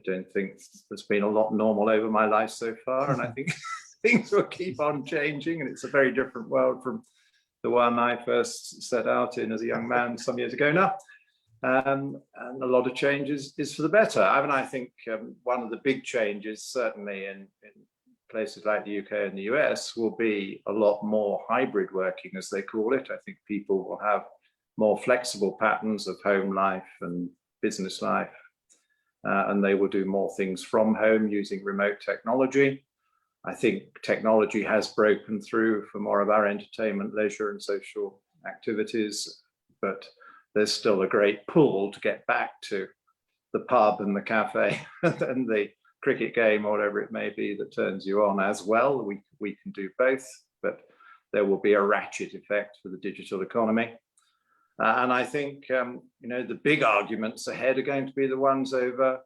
don't think there's been a lot normal over my life so far, and I think things will keep on changing, and it's a very different world from the one I first set out in as a young man some years ago now. And a lot of changes is for the better. I mean, I think one of the big changes, certainly in places like the UK and the US will be a lot more hybrid working, as they call it. I think people will have more flexible patterns of home life and business life, and they will do more things from home using remote technology. I think technology has broken through for more of our entertainment, leisure, and social activities, but there's still a great pull to get back to the pub and the cafe and the cricket game, or whatever it may be that turns you on as well. We can do both, but there will be a ratchet effect for the digital economy. And I think, the big arguments ahead are going to be the ones over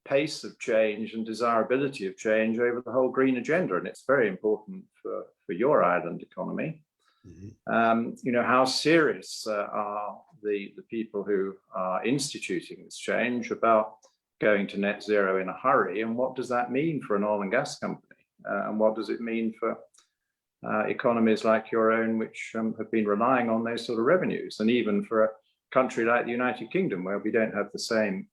pace of change and desirability of change over the whole green agenda. And it's very important for your island economy. Mm-hmm. How serious are the people who are instituting this change about going to net zero in a hurry? And what does that mean for an oil and gas company? And what does it mean for economies like your own, which have been relying on those sort of revenues? And even for a country like the United Kingdom, where we don't have the same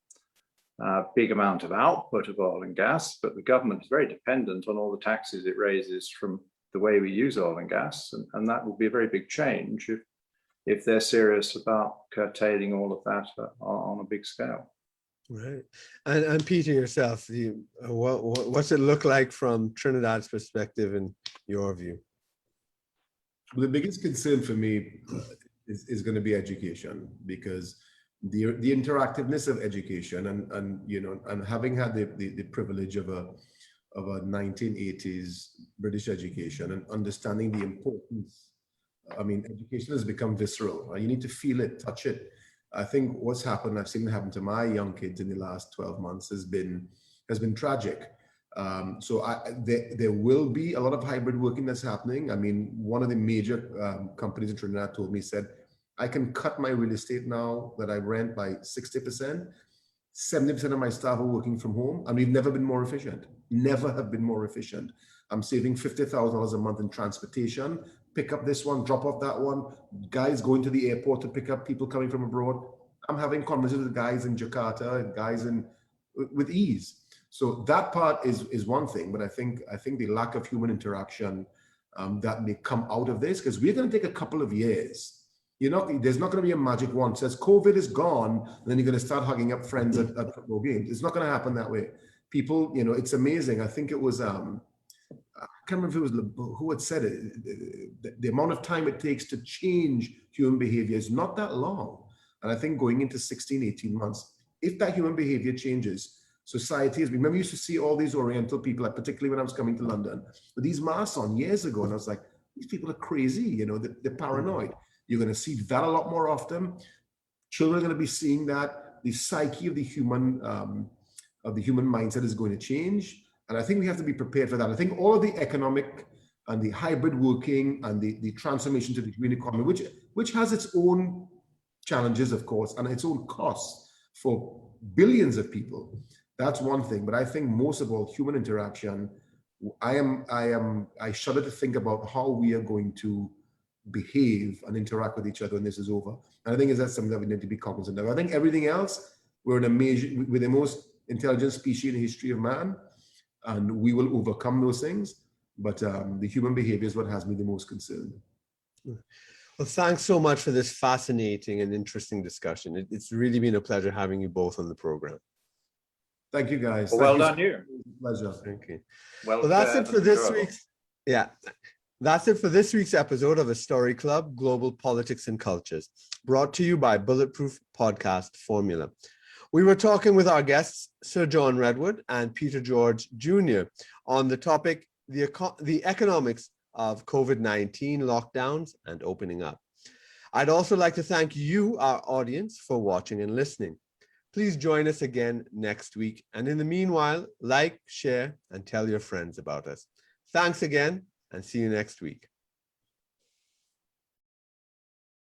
big amount of output of oil and gas, but the government is very dependent on all the taxes it raises from the way we use oil and gas. And that will be a very big change if they're serious about curtailing all of that on a big scale. Right. And Peter, yourself, what's it look like from Trinidad's perspective in your view? Well, the biggest concern for me is going to be education, because the interactiveness of education and having had the privilege of a 1980s British education and understanding the importance. I mean, education has become visceral. Right? You need to feel it, touch it. I think what's happened, I've seen it happen to my young kids in the last 12 months, has been tragic. There will be a lot of hybrid working that's happening. I mean, one of the major companies in Trinidad told me, said, I can cut my real estate now that I rent by 60%. 70% of my staff are working from home, and we've never been more efficient. Never have been more efficient. I'm saving $50,000 a month in transportation. Pick up this one, drop off that one. Guys going to the airport to pick up people coming from abroad. I'm having conversations with guys in Jakarta and guys with ease. So that part is one thing, but I think the lack of human interaction that may come out of this, because we're going to take a couple of years. There's not going to be a magic wand. Says COVID is gone, and then you're going to start hugging up friends at football games. It's not going to happen that way. People, it's amazing. I think it was, I can't remember if it was who had said it. The amount of time it takes to change human behavior is not that long. And I think going into 16, 18 months, if that human behavior changes, society is, remember, you used to see all these Oriental people, particularly when I was coming to London, with these masks on years ago. And I was like, these people are crazy, they're paranoid. You're going to see that a lot more often. Children are going to be seeing that. The psyche of the human mindset is going to change. And I think we have to be prepared for that. I think all of the economic and the hybrid working and the transformation to the green economy, which has its own challenges, of course, and its own costs for billions of people. That's one thing. But I think most of all, human interaction, I shudder to think about how we are going to behave and interact with each other when this is over. And I think that's something that we need to be cognizant of. I think everything else, we're the most intelligent species in the history of man, and we will overcome those things. But the human behavior is what has me the most concerned. Well, thanks so much for this fascinating and interesting discussion. It's really been a pleasure having you both on the program. Thank you, guys. Well done, you. Pleasure. Thank you. Well, that's it for this week's. Yeah. That's it for this week's episode of A Story Club, Global Politics and Cultures, brought to you by Bulletproof Podcast Formula. We were talking with our guests, Sir John Redwood and Peter George Jr., on the topic, the economics of COVID-19 lockdowns and opening up. I'd also like to thank you, our audience, for watching and listening. Please join us again next week. And in the meanwhile, like, share, and tell your friends about us. Thanks again, and see you next week.